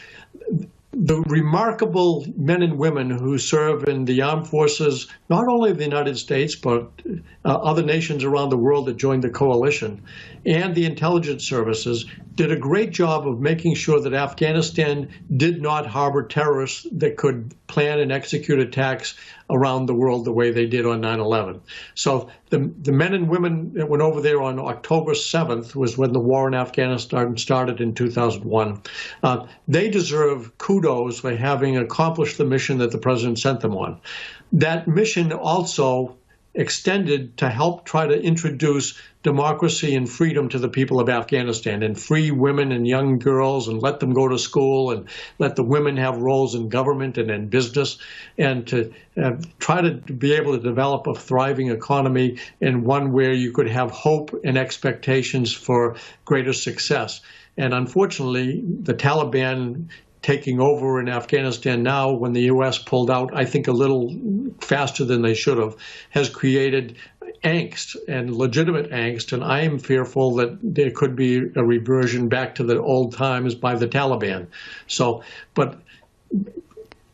The remarkable men and women who serve in the armed forces, not only of the United States, but other nations around the world that joined the coalition, and the intelligence services, did a great job of making sure that Afghanistan did not harbor terrorists that could plan and execute attacks around the world the way they did on 9/11. So the men and women that went over there on October 7th was when the war in Afghanistan started in 2001. They deserve kudos for having accomplished the mission that the president sent them on. That mission also extended to help try to introduce democracy and freedom to the people of Afghanistan and free women and young girls and let them go to school and let the women have roles in government and in business, and to try to be able to develop a thriving economy and one where you could have hope and expectations for greater success. And unfortunately, the Taliban taking over in Afghanistan now, when the U.S. pulled out, I think a little faster than they should have, has created angst and legitimate angst. And I am fearful that there could be a reversion back to the old times by the Taliban. So, but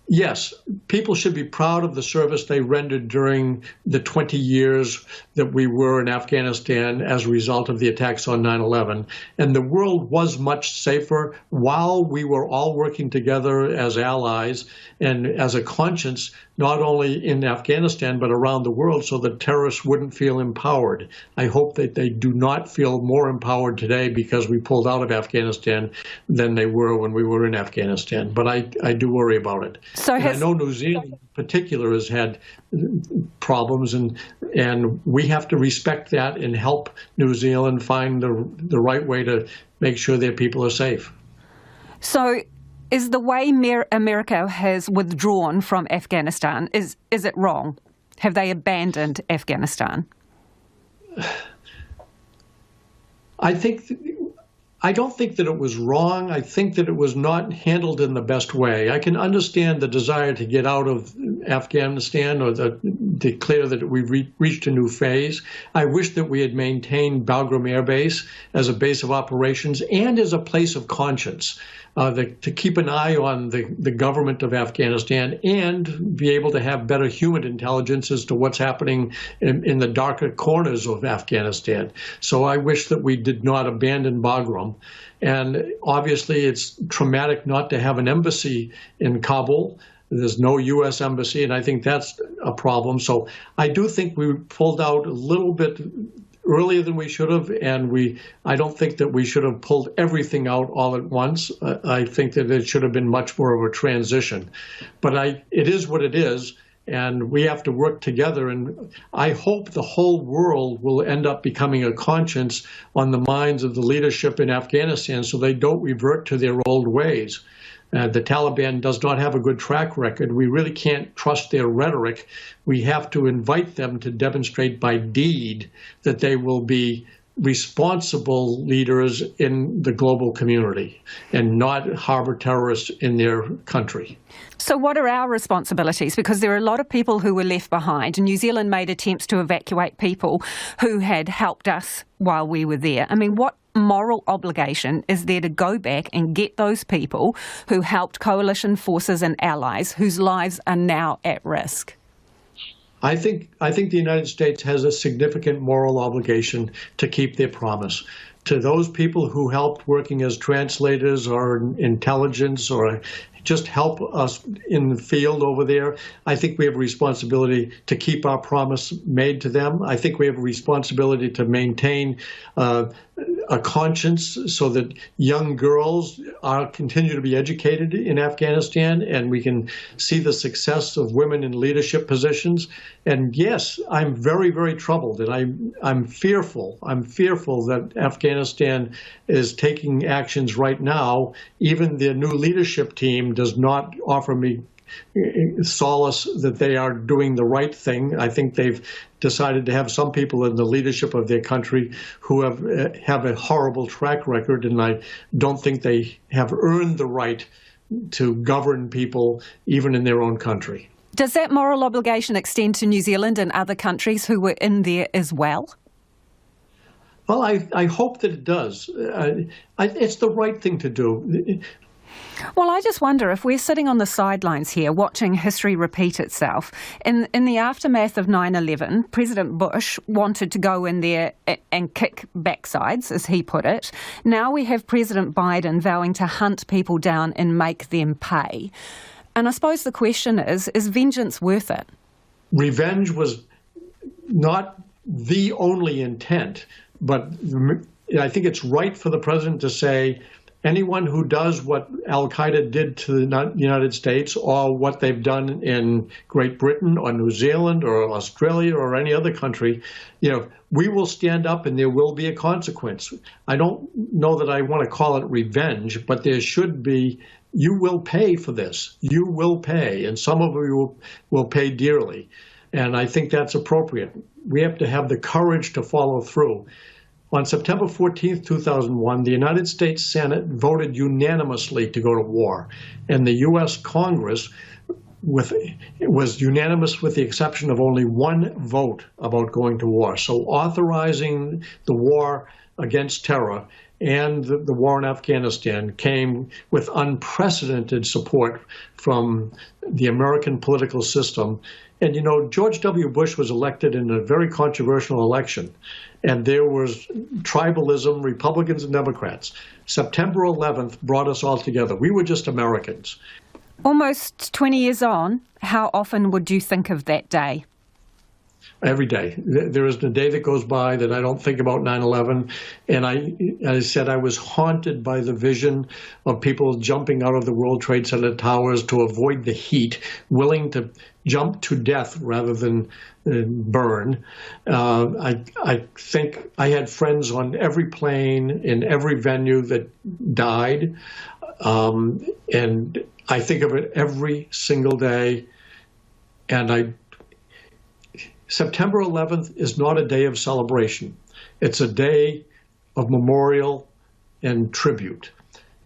yes, people should be proud of the service they rendered during the 20 years that we were in Afghanistan as a result of the attacks on 9/11. And the world was much safer while we were all working together as allies and as a conscience, not only in Afghanistan, but around the world, so that terrorists wouldn't feel empowered. I hope that they do not feel more empowered today because we pulled out of Afghanistan than they were when we were in Afghanistan. But I do worry about it. So I know New Zealand in particular has had problems, and we have to respect that and help New Zealand find the right way to make sure their people are safe. So is the way America has withdrawn from Afghanistan, is it wrong? Have they abandoned Afghanistan? I don't think that it was wrong. I think that it was not handled in the best way. I can understand the desire to get out of Afghanistan or declare that we've reached a new phase. I wish that we had maintained Bagram Air Base as a base of operations and as a place of conscience. To keep an eye on the government of Afghanistan and be able to have better human intelligence as to what's happening in the darker corners of Afghanistan. So I wish that we did not abandon Bagram. And obviously it's traumatic not to have an embassy in Kabul. There's no U.S. embassy, and I think that's a problem. So I do think we pulled out a little bit earlier than we should have, and I don't think that we should have pulled everything out all at once. I think that it should have been much more of a transition. But it is what it is, and we have to work together, and I hope the whole world will end up becoming a conscience on the minds of the leadership in Afghanistan so they don't revert to their old ways. The Taliban does not have a good track record. We really can't trust their rhetoric. We have to invite them to demonstrate by deed that they will be responsible leaders in the global community and not harbor terrorists in their country. So what are our responsibilities? Because there are a lot of people who were left behind. New Zealand made attempts to evacuate people who had helped us while we were there. I mean, what moral obligation is there to go back and get those people who helped coalition forces and allies whose lives are now at risk? I think the United States has a significant moral obligation to keep their promise. to those people who helped working as translators or intelligence or just help us in the field over there. I think we have a responsibility to keep our promise made to them. I think we have a responsibility to maintain a conscience so that young girls continue to be educated in Afghanistan, and we can see the success of women in leadership positions. And yes, I'm very, very troubled, and I'm fearful. I'm fearful that Afghanistan is taking actions right now. Even the new leadership team does not offer me solace that they are doing the right thing. I think they've decided to have some people in the leadership of their country who have a horrible track record, and I don't think they have earned the right to govern people even in their own country. Does that moral obligation extend to New Zealand and other countries who were in there as well? Well, I hope that it does. It's the right thing to do. Well, I just wonder if we're sitting on the sidelines here watching history repeat itself. In the aftermath of 9/11, President Bush wanted to go in there and kick backsides, as he put it. Now we have President Biden vowing to hunt people down and make them pay. And I suppose the question is vengeance worth it? Revenge was not the only intent, but I think it's right for the president to say, anyone who does what al-Qaeda did to the United States or what they've done in Great Britain or New Zealand or Australia or any other country, we will stand up and there will be a consequence. I don't know that I want to call it revenge, but there should be, you will pay for this. You will pay, and some of you will pay dearly. And I think that's appropriate. We have to have the courage to follow through. On September 14th, 2001, the United States Senate voted unanimously to go to war, and the U.S. Congress was unanimous with the exception of only one vote about going to war. So authorizing the war against terror and the war in Afghanistan came with unprecedented support from the American political system. And George W. Bush was elected in a very controversial election, and there was tribalism, Republicans and Democrats. September 11th brought us all together. We were just Americans. Almost 20 years on, how often would you think of that day? Every day. There isn't a day that goes by that I don't think about 9/11. And I said I was haunted by the vision of people jumping out of the World Trade Center towers to avoid the heat, willing to jump to death rather than burn. I think I had friends on every plane in every venue that died. And I think of it every single day. And September 11th is not a day of celebration. It's a day of memorial and tribute.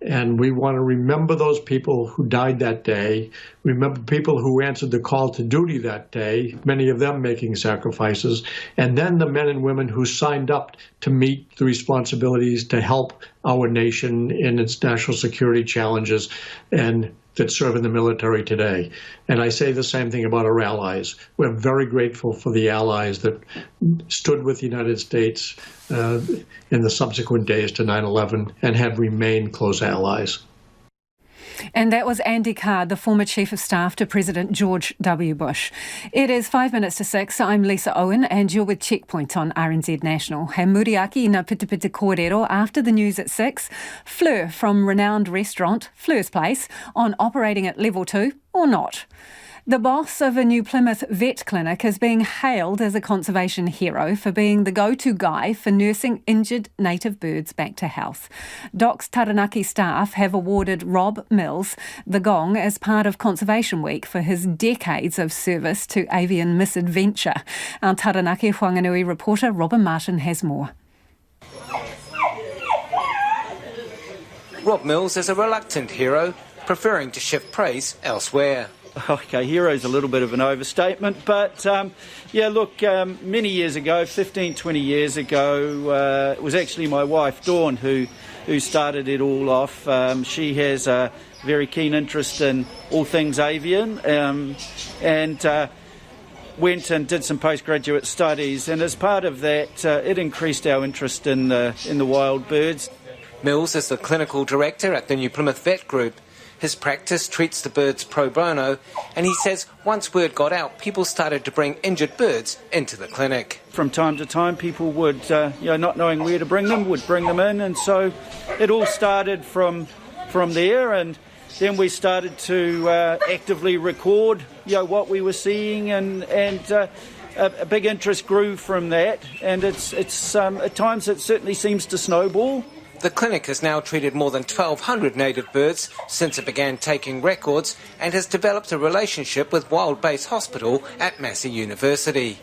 And we want to remember those people who died that day, remember people who answered the call to duty that day, many of them making sacrifices, and then the men and women who signed up to meet the responsibilities to help our nation in its national security challenges and that serve in the military today. And I say the same thing about our allies. We're very grateful for the allies that stood with the United States in the subsequent days to 9/11 and have remained close allies. And that was Andy Card, the former Chief of Staff to President George W. Bush. It is 5 minutes to 6. I'm Lisa Owen and you're with Checkpoint on RNZ National. He muriaki na pitipiti kōrero after the news at 6. Fleur from renowned restaurant Fleur's Place on operating at level 2 or not. The boss of a New Plymouth vet clinic is being hailed as a conservation hero for being the go-to guy for nursing injured native birds back to health. Doc's Taranaki staff have awarded Rob Mills the gong as part of Conservation Week for his decades of service to avian misadventure. Our Taranaki Whanganui reporter Robin Martin has more. Rob Mills is a reluctant hero, preferring to shift praise elsewhere. Okay, hero's a little bit of an overstatement, but many years ago, 15, 20 years ago, it was actually my wife, Dawn, who started it all off. She has a very keen interest in all things avian, and went and did some postgraduate studies, and as part of that, it increased our interest in the wild birds. Mills is the clinical director at the New Plymouth Vet Group. His practice treats the birds pro bono, and he says once word got out, people started to bring injured birds into the clinic. From time to time, people would, not knowing where to bring them, would bring them in, and so it all started from there, and then we started to actively record, what we were seeing, and a big interest grew from that, and it's at times it certainly seems to snowball. The clinic has now treated more than 1,200 native birds since it began taking records and has developed a relationship with Wild Base Hospital at Massey University.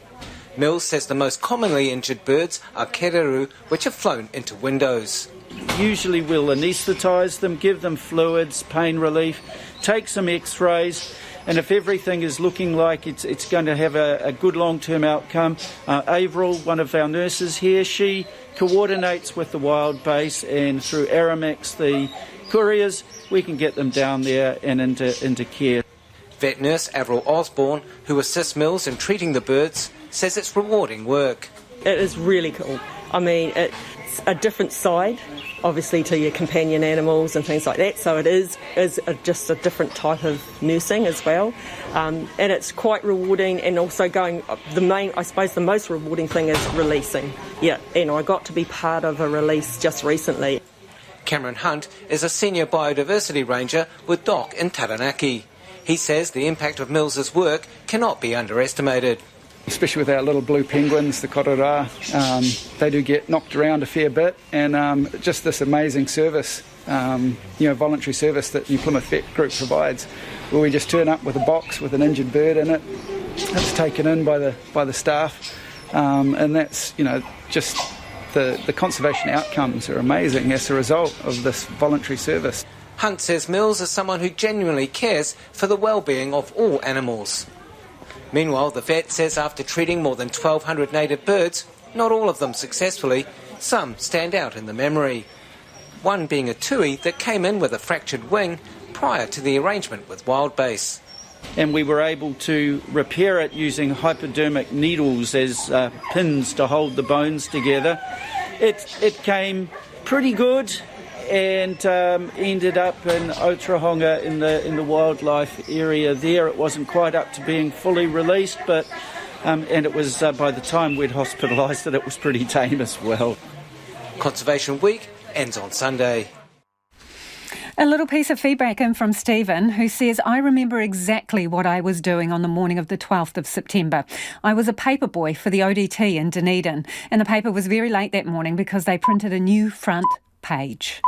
Mills says the most commonly injured birds are kereru, which have flown into windows. Usually we'll anaesthetise them, give them fluids, pain relief, take some x-rays, and if everything is looking like it's going to have a good long-term outcome, Avril, one of our nurses here, she coordinates with the Wild Base, and through Aramex, the couriers, we can get them down there and into care. Vet nurse Avril Osborne, who assists Mills in treating the birds, says it's rewarding work. It is really cool. I mean, it's a different side, obviously, to your companion animals and things like that, so it is just a different type of nursing as well, and it's quite rewarding, and also the most rewarding thing is releasing. And I got to be part of a release just recently. Cameron Hunt is a senior biodiversity ranger with DOC in Taranaki. He says the impact of Mills's work cannot be underestimated. Especially with our little blue penguins, the korora, they do get knocked around a fair bit, and just this amazing service, voluntary service that New Plymouth Vet Group provides, where we just turn up with a box with an injured bird in it. It's taken in by the staff, and that's just the conservation outcomes are amazing as a result of this voluntary service. Hunt says Mills is someone who genuinely cares for the well-being of all animals. Meanwhile, the vet says after treating more than 1,200 native birds, not all of them successfully, some stand out in the memory. One being a tui that came in with a fractured wing prior to the arrangement with Wild Base. And we were able to repair it using hypodermic needles as pins to hold the bones together. It came pretty good, and ended up in Otorohanga in the wildlife area there. It wasn't quite up to being fully released, but and it was by the time we'd hospitalised it, it was pretty tame as well. Conservation Week ends on Sunday. A little piece of feedback in from Stephen, who says, I remember exactly what I was doing on the morning of the 12th of September. I was a paper boy for the ODT in Dunedin, and the paper was very late that morning because they printed a new front page.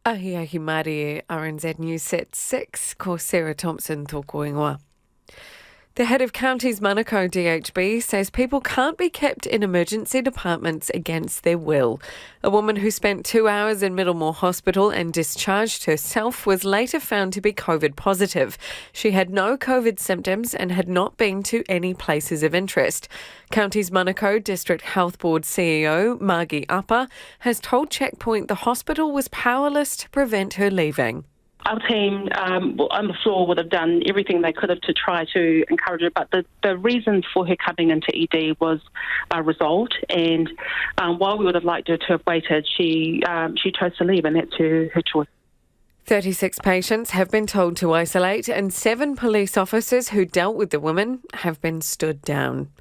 Ahiahi Māori RNZ News at 6, ko Sarah Thompson tōku ingoa. The head of Counties Manukau DHB says people can't be kept in emergency departments against their will. A woman who spent 2 hours in Middlemore Hospital and discharged herself was later found to be COVID positive. She had no COVID symptoms and had not been to any places of interest. Counties Manukau District Health Board CEO Margie Upper has told Checkpoint the hospital was powerless to prevent her leaving. Our team on the floor would have done everything they could have to try to encourage her, but the reason for her coming into ED was resolved, and while we would have liked her to have waited, she chose to leave, and that's her choice. 36 patients have been told to isolate, and 7 police officers who dealt with the woman have been stood down.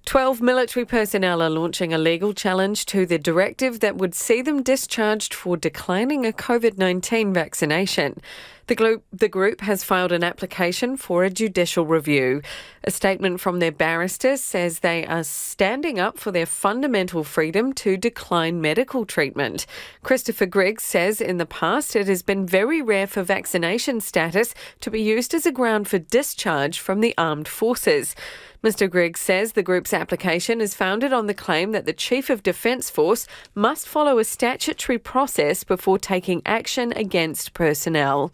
12 military personnel are launching a legal challenge to the directive that would see them discharged for declining a COVID-19 vaccination. The group has filed an application for a judicial review. A statement from their barristers says they are standing up for their fundamental freedom to decline medical treatment. Christopher Griggs says in the past it has been very rare for vaccination status to be used as a ground for discharge from the armed forces. Mr. Griggs says the group's application is founded on the claim that the Chief of Defence Force must follow a statutory process before taking action against personnel.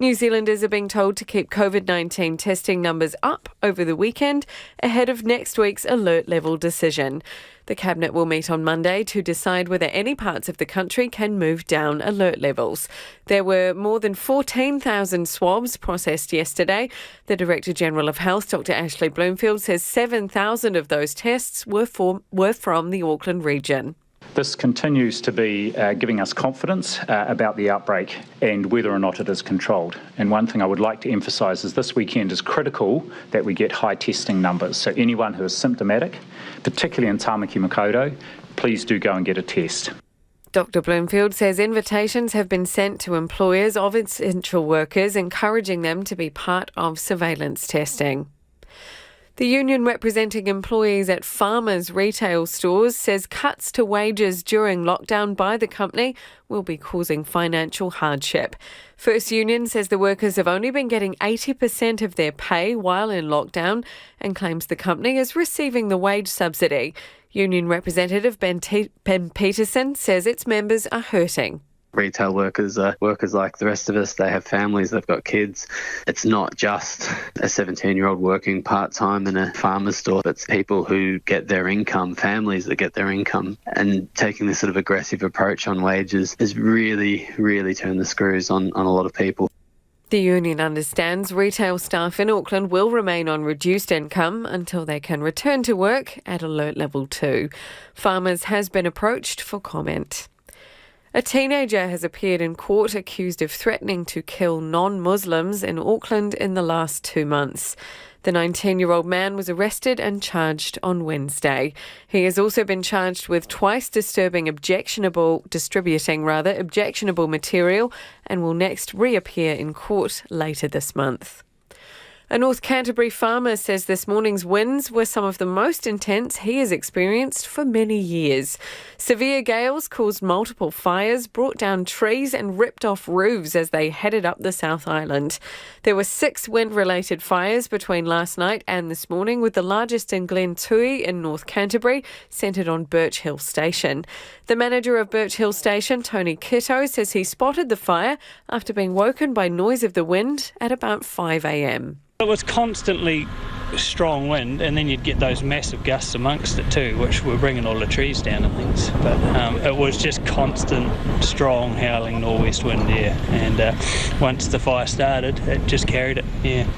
New Zealanders are being told to keep COVID-19 testing numbers up over the weekend ahead of next week's alert level decision. The Cabinet will meet on Monday to decide whether any parts of the country can move down alert levels. There were more than 14,000 swabs processed yesterday. The Director-General of Health, Dr Ashley Bloomfield, says 7,000 of those tests were from the Auckland region. This continues to be giving us confidence about the outbreak and whether or not it is controlled. And one thing I would like to emphasise is this weekend is critical that we get high testing numbers. So anyone who is symptomatic, particularly in Tāmaki Makaurau, please do go and get a test. Dr Bloomfield says invitations have been sent to employers of essential workers, encouraging them to be part of surveillance testing. The union representing employees at farmers' retail stores says cuts to wages during lockdown by the company will be causing financial hardship. First Union says the workers have only been getting 80% of their pay while in lockdown and claims the company is receiving the wage subsidy. Union representative Ben Peterson says its members are hurting. Retail workers are workers like the rest of us. They have families, they've got kids. It's not just a 17-year-old working part-time in a farmer's store. It's people who get their income, families that get their income. And taking this sort of aggressive approach on wages has really, really turned the screws on a lot of people. The union understands retail staff in Auckland will remain on reduced income until they can return to work at alert level 2. Farmers has been approached for comment. A teenager has appeared in court accused of threatening to kill non-Muslims in Auckland in the last 2 months. The 19-year-old man was arrested and charged on Wednesday. He has also been charged with twice distributing objectionable material and will next reappear in court later this month. A North Canterbury farmer says this morning's winds were some of the most intense he has experienced for many years. Severe gales caused multiple fires, brought down trees and ripped off roofs as they headed up the South Island. There were 6 wind-related fires between last night and this morning, with the largest in Glen Tui in North Canterbury, centred on Birch Hill Station. The manager of Birch Hill Station, Tony Kitto, says he spotted the fire after being woken by noise of the wind at about 5 a.m. It was constantly strong wind, and then you'd get those massive gusts amongst it too, which were bringing all the trees down and things. But it was just constant, strong, howling nor'west wind, yeah. And once the fire started, it just carried it, yeah.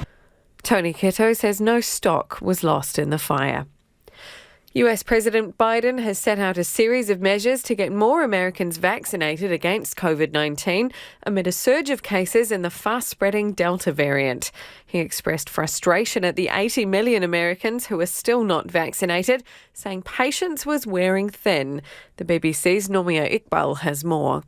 Tony Kitto says no stock was lost in the fire. US President Biden has set out a series of measures to get more Americans vaccinated against COVID-19 amid a surge of cases in the fast-spreading Delta variant. He expressed frustration at the 80 million Americans who are still not vaccinated, saying patience was wearing thin. The BBC's Nomia Iqbal has more.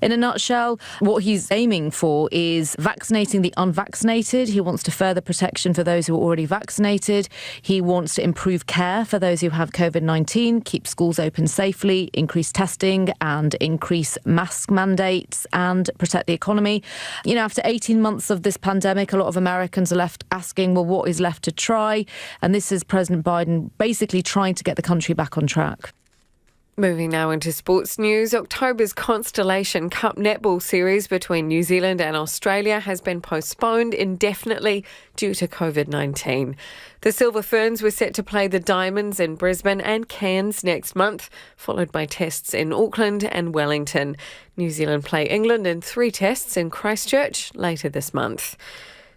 In a nutshell, what he's aiming for is vaccinating the unvaccinated. He wants to further protection for those who are already vaccinated. He wants to improve care for those who have COVID-19, keep schools open safely, increase testing and increase mask mandates and protect the economy. You know, after 18 months of this pandemic, a lot of Americans are left asking, well, what is left to try? And this is President Biden basically trying to get the country back on track. Moving now into sports news, October's Constellation Cup netball series between New Zealand and Australia has been postponed indefinitely due to COVID-19. The Silver Ferns were set to play the Diamonds in Brisbane and Cairns next month, followed by tests in Auckland and Wellington. New Zealand play England in 3 tests in Christchurch later this month.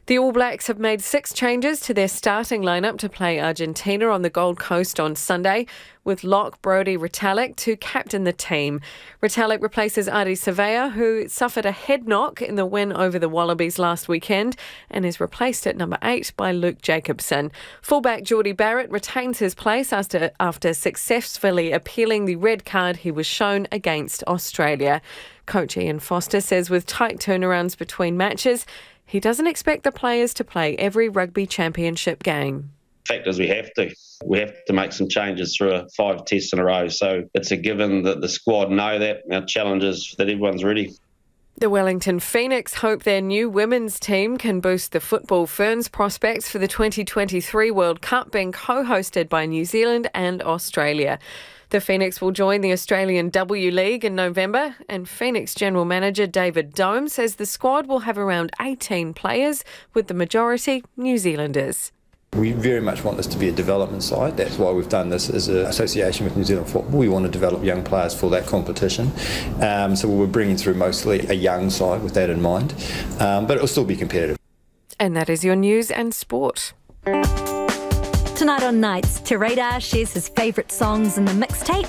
The All Blacks have made 6 changes to their starting lineup to play Argentina on the Gold Coast on Sunday, with lock Brodie Retallick to captain the team. Retallick replaces Ari Savea, who suffered a head knock in the win over the Wallabies last weekend, and is replaced at number 8 by Luke Jacobson. Fullback Geordie Barrett retains his place after successfully appealing the red card he was shown against Australia. Coach Ian Foster says with tight turnarounds between matches, he doesn't expect the players to play every rugby championship game. Fact is, we have to make some changes through 5 tests in a row. So it's a given that the squad know that. Our challenge is that everyone's ready. The Wellington Phoenix hope their new women's team can boost the Football Ferns prospects for the 2023 World Cup being co-hosted by New Zealand and Australia. The Phoenix will join the Australian W League in November, and Phoenix General Manager David Dome says the squad will have around 18 players, with the majority New Zealanders. We very much want this to be a development side. That's why we've done this as an association with New Zealand Football. We want to develop young players for that competition. So we're bringing through mostly a young side with that in mind. But it will still be competitive. And that is your news and sport. Tonight on Nights, Te Radar shares his favourite songs in the mixtape.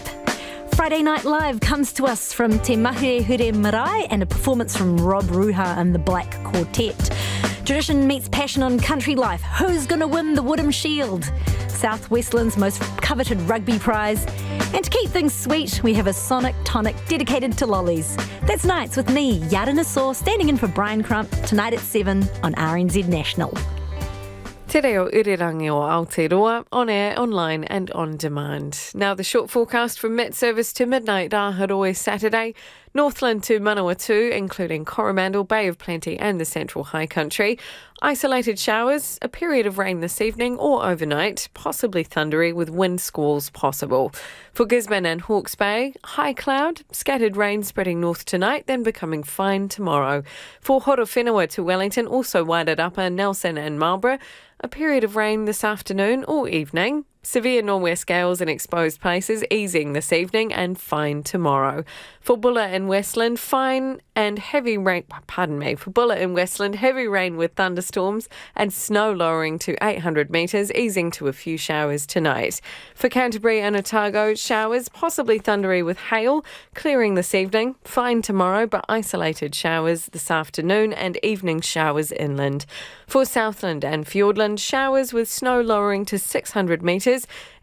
Friday Night Live comes to us from Te Mahere Hure Marae and a performance from Rob Ruha and the Black Quartet. Tradition meets passion on country life. Who's going to win the Woodham Shield? South Westland's most coveted rugby prize. And to keep things sweet, we have a sonic tonic dedicated to lollies. That's Nights with me, Yarana Saw, standing in for Brian Crump, tonight at 7 on RNZ National. Te reo irirangi o Aotearoa, on air, online and on demand. Now the short forecast from Met Service to midnight Raharoe Saturday. Northland to Manawatu, including Coromandel, Bay of Plenty and the Central High Country. Isolated showers, a period of rain this evening or overnight, possibly thundery with wind squalls possible. For Gisborne and Hawke's Bay, high cloud, scattered rain spreading north tonight, then becoming fine tomorrow. For Horowhenua to Wellington, also Waidat Upper, Nelson and Marlborough, a period of rain this afternoon or evening. Severe northwest gales in exposed places easing this evening and fine tomorrow. For Bulla and Westland, fine and heavy rain, for Bulla and Westland, heavy rain with thunderstorms and snow lowering to 800 metres, easing to a few showers tonight. For Canterbury and Otago, showers, possibly thundery with hail, clearing this evening, fine tomorrow but isolated showers this afternoon and evening showers inland. For Southland and Fiordland, showers with snow lowering to 600 metres,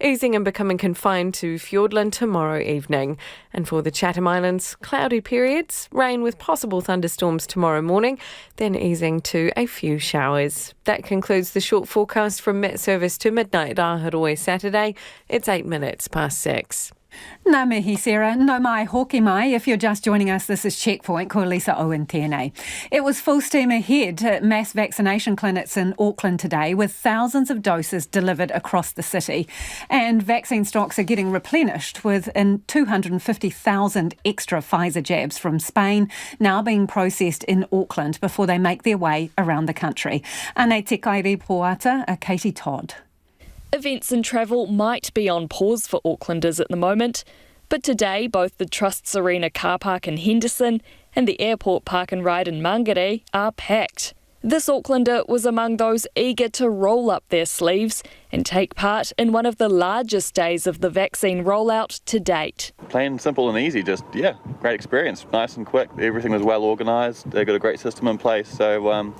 easing and becoming confined to Fiordland tomorrow evening. And for the Chatham Islands, cloudy periods, rain with possible thunderstorms tomorrow morning, then easing to a few showers. That concludes the short forecast from Met Service to midnight Raharoe Saturday. It's 8 minutes past 6. Nā mihi, Sarah. No mai hoki mai. If you're just joining us, this is Checkpoint. Ko Lisa Owen tēnei. It was full steam ahead at mass vaccination clinics in Auckland today, with thousands of doses delivered across the city. And vaccine stocks are getting replenished, with 250,000 extra Pfizer jabs from Spain now being processed in Auckland before they make their way around the country. Anei te kairi poata, Katie Todd. Events and travel might be on pause for Aucklanders at the moment, but today both the Trust's Arena car park in Henderson and the airport park and ride in Mangere are packed. This Aucklander was among those eager to roll up their sleeves and take part in one of the largest days of the vaccine rollout to date. Plain, simple and easy, great experience, nice and quick. Everything was well organised, they've got a great system in place, so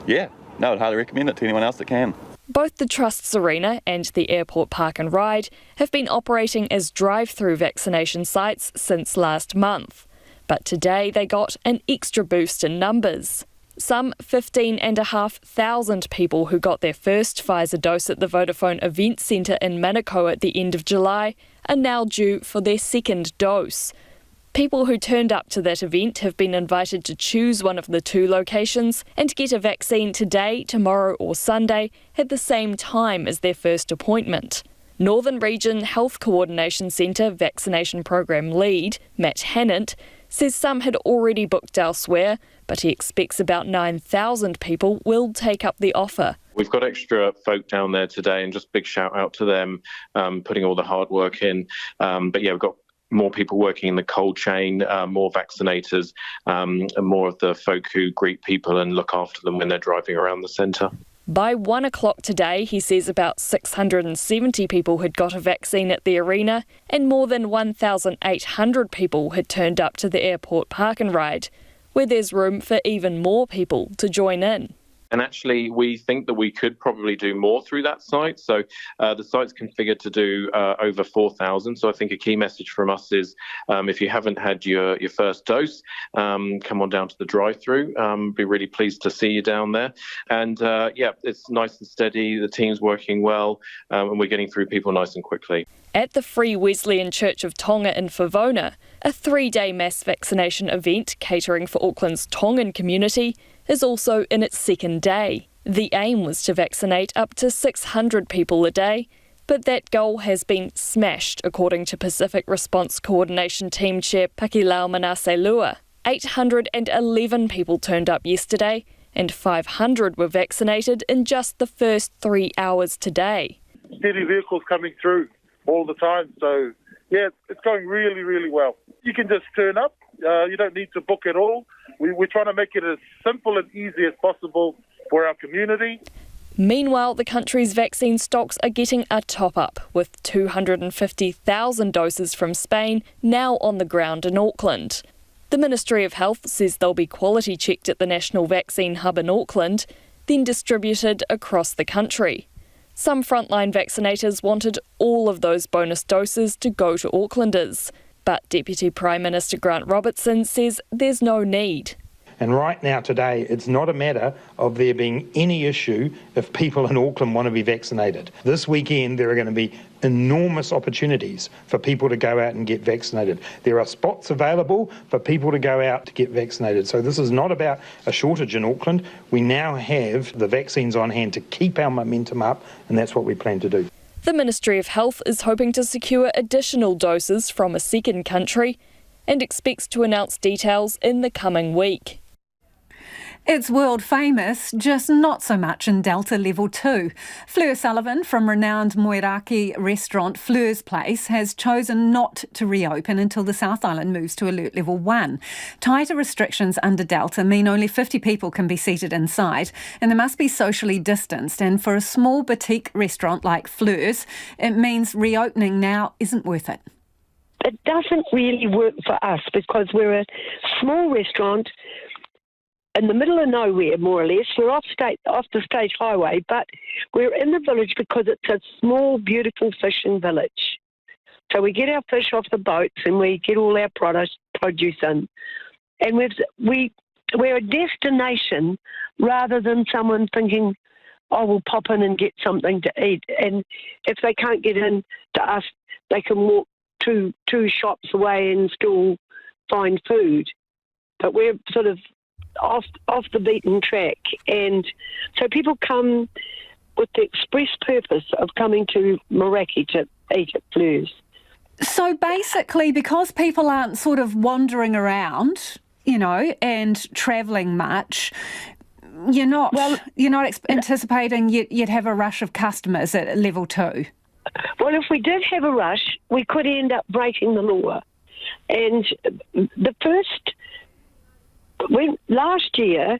I'd highly recommend it to anyone else that can. Both the Trust's Arena and the Airport Park and Ride have been operating as drive-through vaccination sites since last month. But today they got an extra boost in numbers. Some 15,500 people who got their first Pfizer dose at the Vodafone Event Centre in Manukau at the end of July are now due for their second dose. People who turned up to that event have been invited to choose one of the two locations and get a vaccine today, tomorrow or Sunday at the same time as their first appointment. Northern Region Health Coordination Centre Vaccination Program Lead, Matt Hannant, says some had already booked elsewhere, but he expects about 9,000 people will take up the offer. We've got extra folk down there today, and just big shout out to them, putting all the hard work in. We've got more people working in the cold chain, more vaccinators, and more of the folk who greet people and look after them when they're driving around the centre. By 1 o'clock today, he says about 670 people had got a vaccine at the arena and more than 1,800 people had turned up to the airport park and ride, where there's room for even more people to join in. And actually, we think that we could probably do more through that site. So the site's configured to do over 4,000. So I think a key message from us is if you haven't had your first dose, come on down to the drive-through. Be really pleased to see you down there. And it's nice and steady. The team's working well, and we're getting through people nice and quickly. At the Free Wesleyan Church of Tonga in Favona, a 3-day mass vaccination event catering for Auckland's Tongan community is also in its second day. The aim was to vaccinate up to 600 people a day, But that goal has been smashed, according to Pacific Response Coordination Team Chair Pakilau Manaselua. 811 people turned up yesterday, and 500 were vaccinated in just the first 3 hours today. Steady vehicles coming through all the time, so yeah, it's going really, really well. You can just turn up, you don't need to book at all. We're trying to make it as simple and easy as possible for our community. Meanwhile, the country's vaccine stocks are getting a top-up, with 250,000 doses from Spain now on the ground in Auckland. The Ministry of Health says they'll be quality checked at the National Vaccine Hub in Auckland, then distributed across the country. Some frontline vaccinators wanted all of those bonus doses to go to Aucklanders, but Deputy Prime Minister Grant Robertson says there's no need. And right now, today, it's not a matter of there being any issue if people in Auckland want to be vaccinated. This weekend, there are going to be enormous opportunities for people to go out and get vaccinated. There are spots available for people to go out to get vaccinated. So this is not about a shortage in Auckland. We now have the vaccines on hand to keep our momentum up, and that's what we plan to do. The Ministry of Health is hoping to secure additional doses from a second country and expects to announce details in the coming week. It's world famous, just not so much in Delta Level 2. Fleur Sullivan from renowned Moiraki restaurant Fleur's Place has chosen not to reopen until the South Island moves to Alert Level 1. Tighter restrictions under Delta mean only 50 people can be seated inside, and they must be socially distanced. And for a small boutique restaurant like Fleur's, it means reopening now isn't worth it. It doesn't really work for us because we're a small restaurant in the middle of nowhere, more or less. We're off the state highway, but we're in the village because it's a small, beautiful fishing village. So we get our fish off the boats and we get all our produce in. And we're a destination rather than someone thinking, oh, we'll pop in and get something to eat. And if they can't get in to us, they can walk two shops away and still find food. But we're sort of off the beaten track, and so people come with the express purpose of coming to Moiraki to eat at Fleur's. So basically, because people aren't sort of wandering around, and travelling much, you're not anticipating you'd have a rush of customers at Level 2. Well, if we did have a rush, we could end up breaking the law. And last year,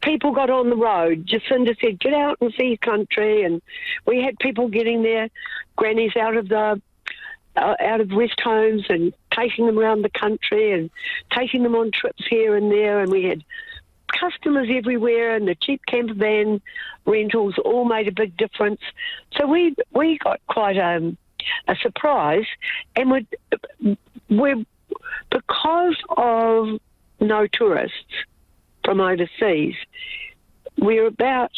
people got on the road. Jacinda said, get out and see country. And we had people getting their grannies out of rest homes and taking them around the country and taking them on trips here and there. And we had customers everywhere, and the cheap camper van rentals all made a big difference. So we got quite a surprise. And we're because of no tourists from overseas, we're about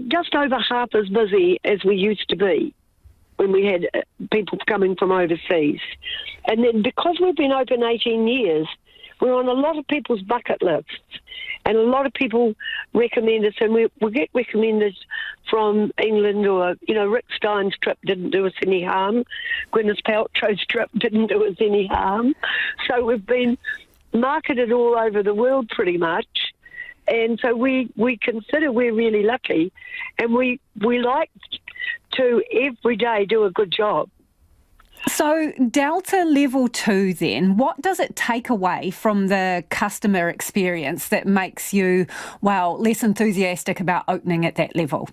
just over half as busy as we used to be when we had people coming from overseas. And then because we've been open 18 years, we're on a lot of people's bucket lists. And a lot of people recommend us, and we get recommended from England, or, Rick Stein's trip didn't do us any harm. Gwyneth Paltrow's trip didn't do us any harm. So we've been marketed all over the world pretty much. And so we consider we're really lucky, and we like to every day do a good job. So Delta Level 2 then, what does it take away from the customer experience that makes you, less enthusiastic about opening at that level?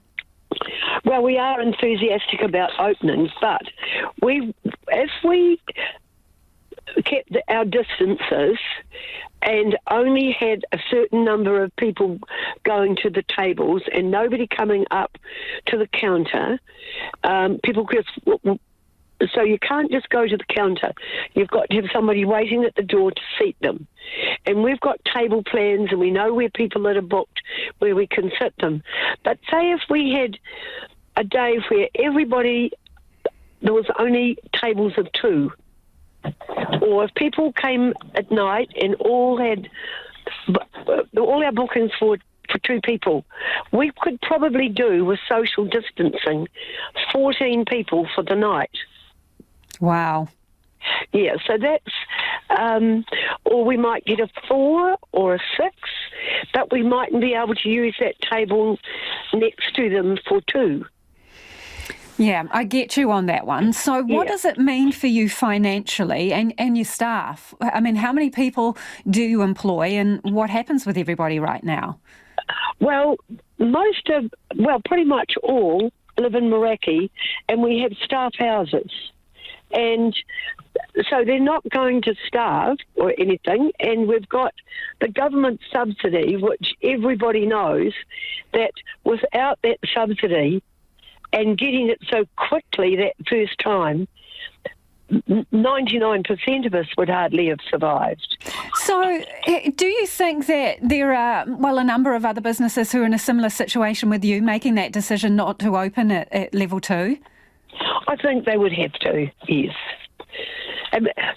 Well, we are enthusiastic about opening, but if we kept our distances and only had a certain number of people going to the tables and nobody coming up to the counter, so you can't just go to the counter. You've got to have somebody waiting at the door to seat them. And we've got table plans, and we know where people that are booked, where we can sit them. But say if we had a day where there was only tables of 2, or if people came at night and all our bookings for for 2 people. We could probably do, with social distancing, 14 people for the night. Wow. Yeah, so that's, or we might get a 4 or a 6, but we mightn't be able to use that table next to them for 2. Yeah, I get you on that one. So what does it mean for you financially and your staff? I mean, how many people do you employ and what happens with everybody right now? Well, pretty much all live in Meraki, and we have staff houses. And so they're not going to starve or anything, and we've got the government subsidy, which everybody knows that without that subsidy and getting it so quickly that first time, 99% of us would hardly have survived. So do you think that there are, a number of other businesses who are in a similar situation with you making that decision not to open at level 2? I think they would have to, yes.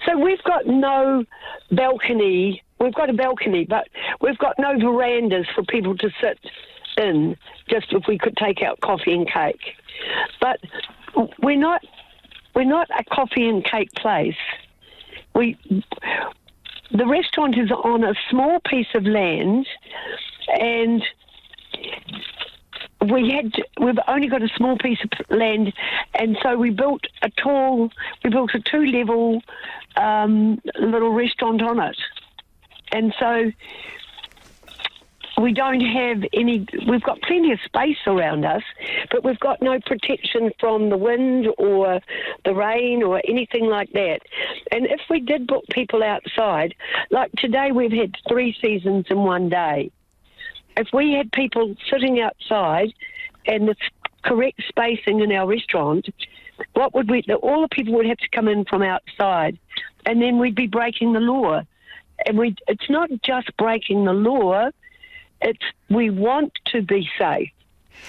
So we've got no balcony. We've got a balcony, but we've got no verandas for people to sit in, just if we could take out coffee and cake. But we're not a coffee and cake place. The restaurant is on a small piece of land, and we've only got a small piece of land, and so we built a 2-level little restaurant on it. And so we don't have we've got plenty of space around us, but we've got no protection from the wind or the rain or anything like that. And if we did book people outside, like today we've had 3 seasons in one day. If we had people sitting outside and the correct spacing in our restaurant, all the people would have to come in from outside, and then we'd be breaking the law. And it's not just breaking the law, we want to be safe.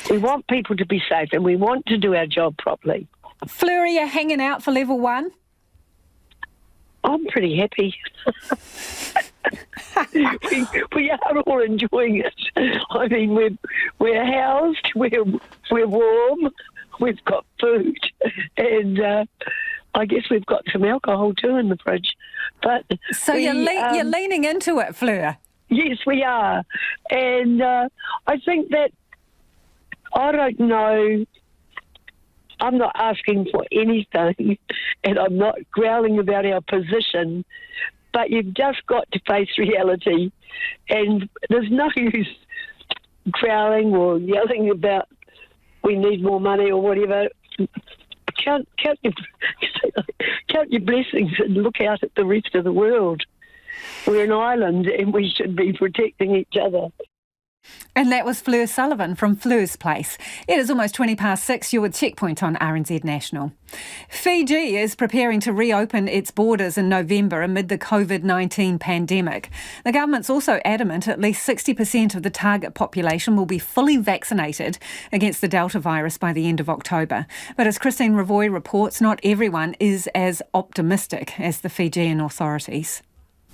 We want people to be safe, and we want to do our job properly. Fleur, are you hanging out for level 1? I'm pretty happy. we are all enjoying it. I mean, we're housed, we're warm, we've got food, and I guess we've got some alcohol too in the fridge. But so you're leaning into it, Fleur. Yes, we are, and I think that I don't know. I'm not asking for anything, and I'm not growling about our position, but you've just got to face reality, and there's no use growling or yelling about we need more money or whatever. Count your blessings and look out at the rest of the world. We're an island and we should be protecting each other. And that was Fleur Sullivan from Fleur's Place. It is almost 6:20. You're with Checkpoint on RNZ National. Fiji is preparing to reopen its borders in November amid the COVID-19 pandemic. The government's also adamant at least 60% of the target population will be fully vaccinated against the Delta virus by the end of October. But as Christine Ravoy reports, not everyone is as optimistic as the Fijian authorities.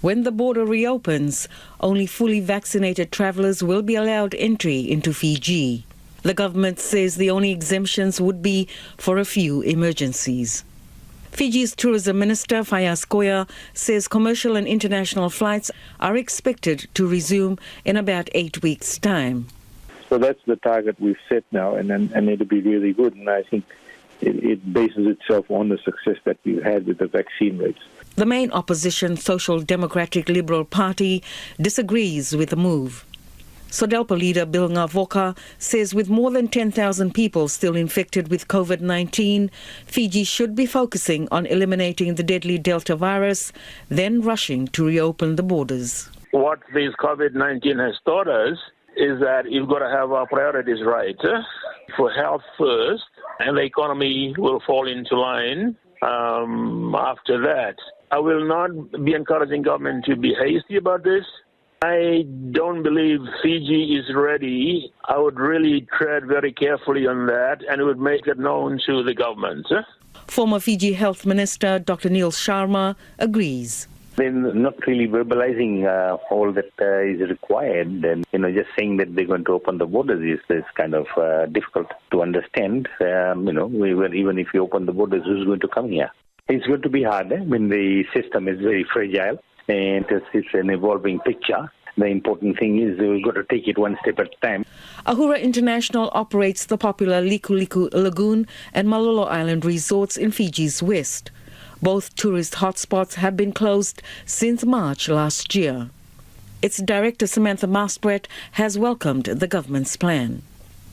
When the border reopens, only fully vaccinated travellers will be allowed entry into Fiji. The government says the only exemptions would be for a few emergencies. Fiji's Tourism Minister, Fayaz Koya, says commercial and international flights are expected to resume in about 8 weeks' time. So that's the target we've set now, and it'll be really good. And I think it bases itself on the success that we've had with the vaccine rates. The main opposition, Social Democratic Liberal Party, disagrees with the move. SODELPA leader Bill Ngavoka says with more than 10,000 people still infected with COVID-19, Fiji should be focusing on eliminating the deadly Delta virus, then rushing to reopen the borders. What this COVID-19 has taught us is that you've got to have our priorities right. For health first, and the economy will fall into line after that. I will not be encouraging government to be hasty about this. I don't believe Fiji is ready. I would really tread very carefully on that and would make it known to the government. Former Fiji Health Minister Dr. Neil Sharma agrees. They're not really verbalizing all that is required, and just saying that they're going to open the borders is kind of difficult to understand. Even if you open the borders, who's going to come here? It's going to be hard. The system is very fragile, and it's an evolving picture. The important thing is we've got to take it one step at a time. Ahura International operates the popular Liku Liku Lagoon and Malolo Island resorts in Fiji's west. Both tourist hotspots have been closed since March last year. Its director, Samantha Maspret, has welcomed the government's plan.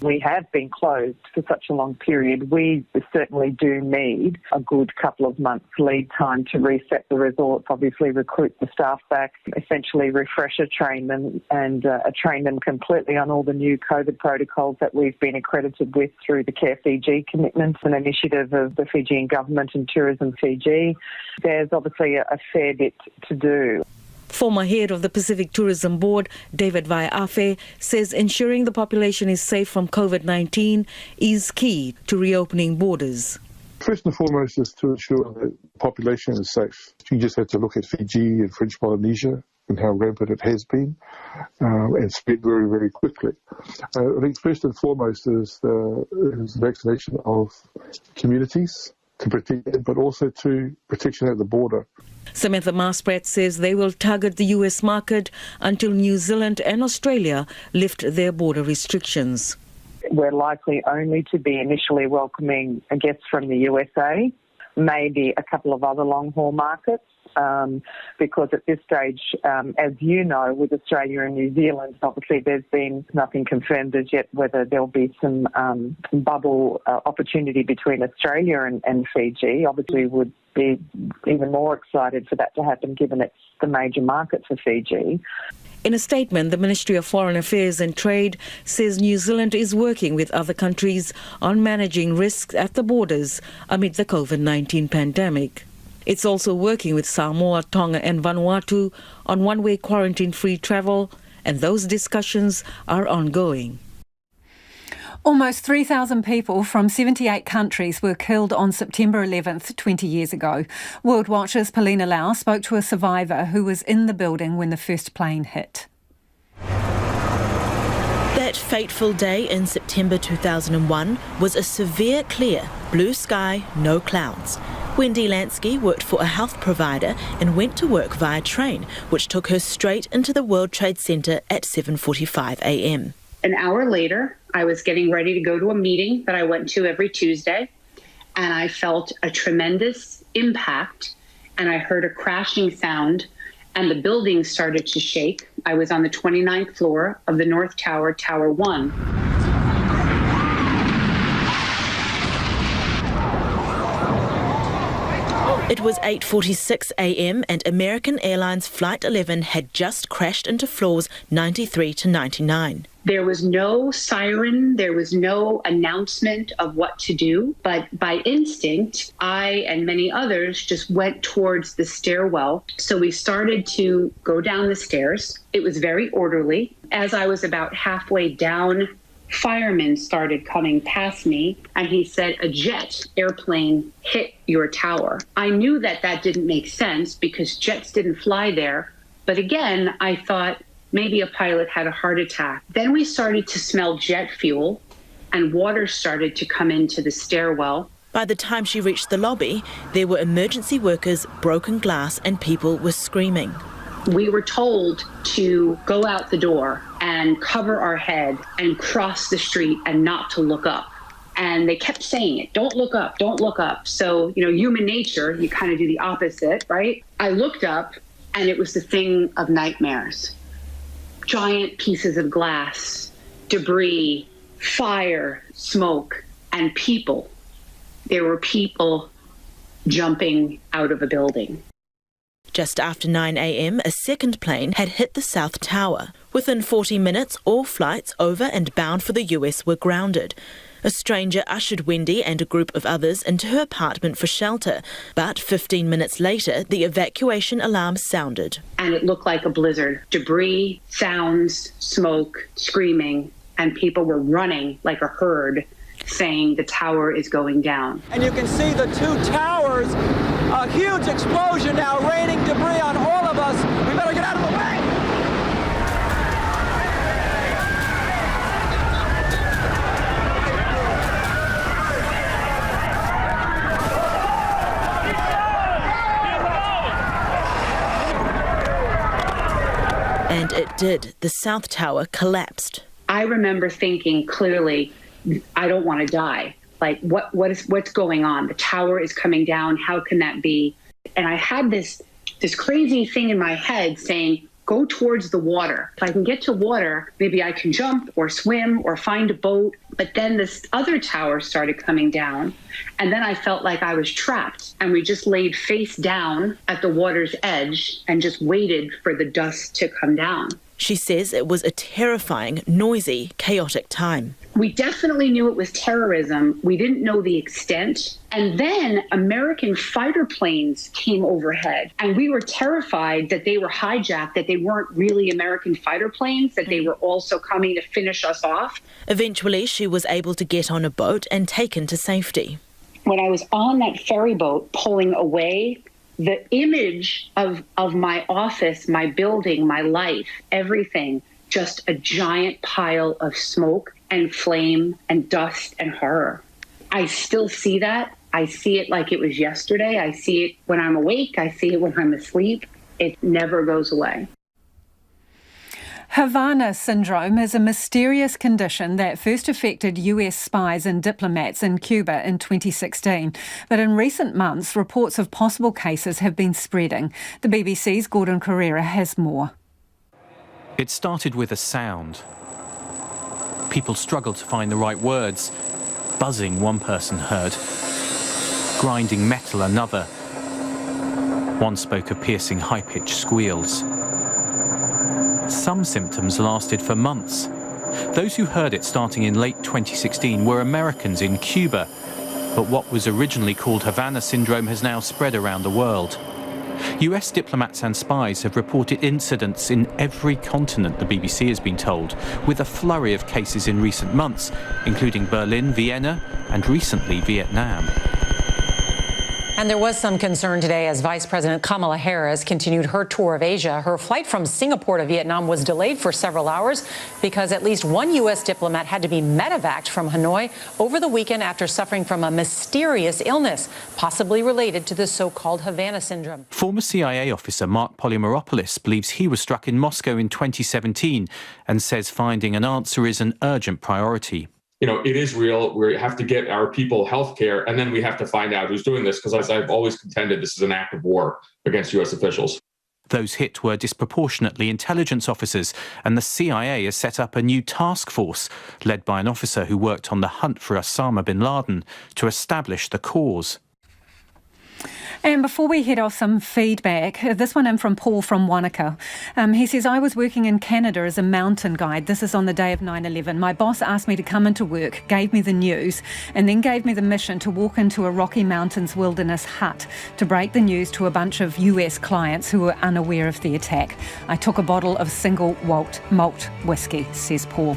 We have been closed for such a long period. We certainly do need a good couple of months lead time to reset the resorts, obviously recruit the staff back, essentially refresher train them and train them completely on all the new COVID protocols that we've been accredited with through the Care Fiji commitments, an initiative of the Fijian government and Tourism Fiji. There's obviously a fair bit to do. Former head of the Pacific Tourism Board, David Vaiafe, says ensuring the population is safe from COVID-19 is key to reopening borders. First and foremost is to ensure that the population is safe. You just have to look at Fiji and French Polynesia and how rampant it has been and spread very, very quickly. I think first and foremost is vaccination of communities to protect them, but also to protection at the border. Samantha Maspret says they will target the US market until New Zealand and Australia lift their border restrictions. We're likely only to be initially welcoming guests from the USA, maybe a couple of other long-haul markets, because at this stage, as you know, with Australia and New Zealand, obviously there's been nothing confirmed as yet whether there'll be some bubble opportunity between Australia and Fiji. Obviously, would be even more excited for that to happen, given it's the major market for Fiji. In a statement, the Ministry of Foreign Affairs and Trade says New Zealand is working with other countries on managing risks at the borders amid the COVID-19 pandemic. It's also working with Samoa, Tonga and Vanuatu on one-way quarantine-free travel, and those discussions are ongoing. Almost 3,000 people from 78 countries were killed on September 11th, 20 years ago. World Watch's Paulina Lau spoke to a survivor who was in the building when the first plane hit. That fateful day in September 2001 was a severe clear, blue sky, no clouds. Wendy Lansky worked for a health provider and went to work via train, which took her straight into the World Trade Center at 7:45 a.m. An hour later, I was getting ready to go to a meeting that I went to every Tuesday, and I felt a tremendous impact, and I heard a crashing sound, and the building started to shake. I was on the 29th floor of the North Tower, Tower 1. It was 8:46 a.m. and American Airlines Flight 11 had just crashed into floors 93 to 99. There was no siren, there was no announcement of what to do, but by instinct, I and many others just went towards the stairwell. So we started to go down the stairs. It was very orderly. As I was about halfway down, fireman started coming past me, and he said, "A jet airplane hit your tower." I knew that that didn't make sense because jets didn't fly there. But again, I thought maybe a pilot had a heart attack. Then we started to smell jet fuel, and water started to come into the stairwell. By the time she reached the lobby, there were emergency workers, broken glass, and people were screaming. We were told to go out the door and cover our head and cross the street and not to look up. And they kept saying it, don't look up, don't look up. So, human nature, you kind of do the opposite, right? I looked up and it was the thing of nightmares. Giant pieces of glass, debris, fire, smoke, and people. There were people jumping out of a building. Just after 9 a.m, a second plane had hit the South Tower. Within 40 minutes, all flights over and bound for the US were grounded. A stranger ushered Wendy and a group of others into her apartment for shelter, but 15 minutes later, the evacuation alarm sounded. And it looked like a blizzard. Debris, sounds, smoke, screaming, and people were running like a herd, saying the tower is going down. And you can see the two towers, a huge explosion now, raining debris on all And it did. The South Tower collapsed. I remember thinking clearly, I don't want to die. Like, what's going on? The tower is coming down. How can that be? And I had this crazy thing in my head saying, go towards the water. If I can get to water, maybe I can jump or swim or find a boat. But then this other tower started coming down. And then I felt like I was trapped. And we just laid face down at the water's edge and just waited for the dust to come down. She says it was a terrifying, noisy, chaotic time. We definitely knew it was terrorism. We didn't know the extent. And then American fighter planes came overhead. And we were terrified that they were hijacked, that they weren't really American fighter planes, that they were also coming to finish us off. Eventually, she was able to get on a boat and taken to safety. When I was on that ferry boat pulling away, the image of my office, my building, my life, everything, just a giant pile of smoke and flame and dust and horror. I still see that. I see it like it was yesterday. I see it when I'm awake. I see it when I'm asleep. It never goes away. Havana Syndrome is a mysterious condition that first affected US spies and diplomats in Cuba in 2016. But in recent months, reports of possible cases have been spreading. The BBC's Gordon Carrera has more. It started with a sound. People struggled to find the right words. Buzzing, one person heard. Grinding metal, another. One spoke of piercing high-pitched squeals. Some symptoms lasted for months. Those who heard it starting in late 2016 were Americans in Cuba, but what was originally called Havana Syndrome has now spread around the world. US diplomats and spies have reported incidents in every continent, the BBC has been told, with a flurry of cases in recent months, including Berlin, Vienna, and recently Vietnam. And there was some concern today as Vice President Kamala Harris continued her tour of Asia. Her flight from Singapore to Vietnam was delayed for several hours because at least one U.S. diplomat had to be medevaced from Hanoi over the weekend after suffering from a mysterious illness, possibly related to the so-called Havana Syndrome. Former CIA officer Mark Polymeropoulos believes he was struck in Moscow in 2017 and says finding an answer is an urgent priority. You know, it is real. We have to get our people health care, and then we have to find out who's doing this, because as I've always contended, this is an act of war against U.S. officials. Those hit were disproportionately intelligence officers, and the CIA has set up a new task force, led by an officer who worked on the hunt for Osama bin Laden, to establish the cause. And before we head off, some feedback. This one in from Paul from Wanaka. He says, I was working in Canada as a mountain guide. This is on the day of 9/11. My boss asked me to come into work, gave me the news, and then gave me the mission to walk into a Rocky Mountains wilderness hut to break the news to a bunch of US clients who were unaware of the attack. I took a bottle of single malt whiskey, says Paul.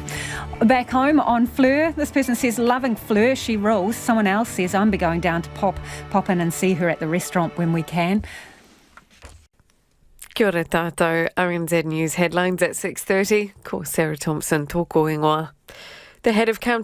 Back home on Fleur, this person says, loving Fleur, she rules. Someone else says, I'm be going down to pop in and see her at the restaurant when we can. Kia ora tātou, RNZ News headlines at 6:30. Ko Sarah Thompson, tōko ingoa. The head of County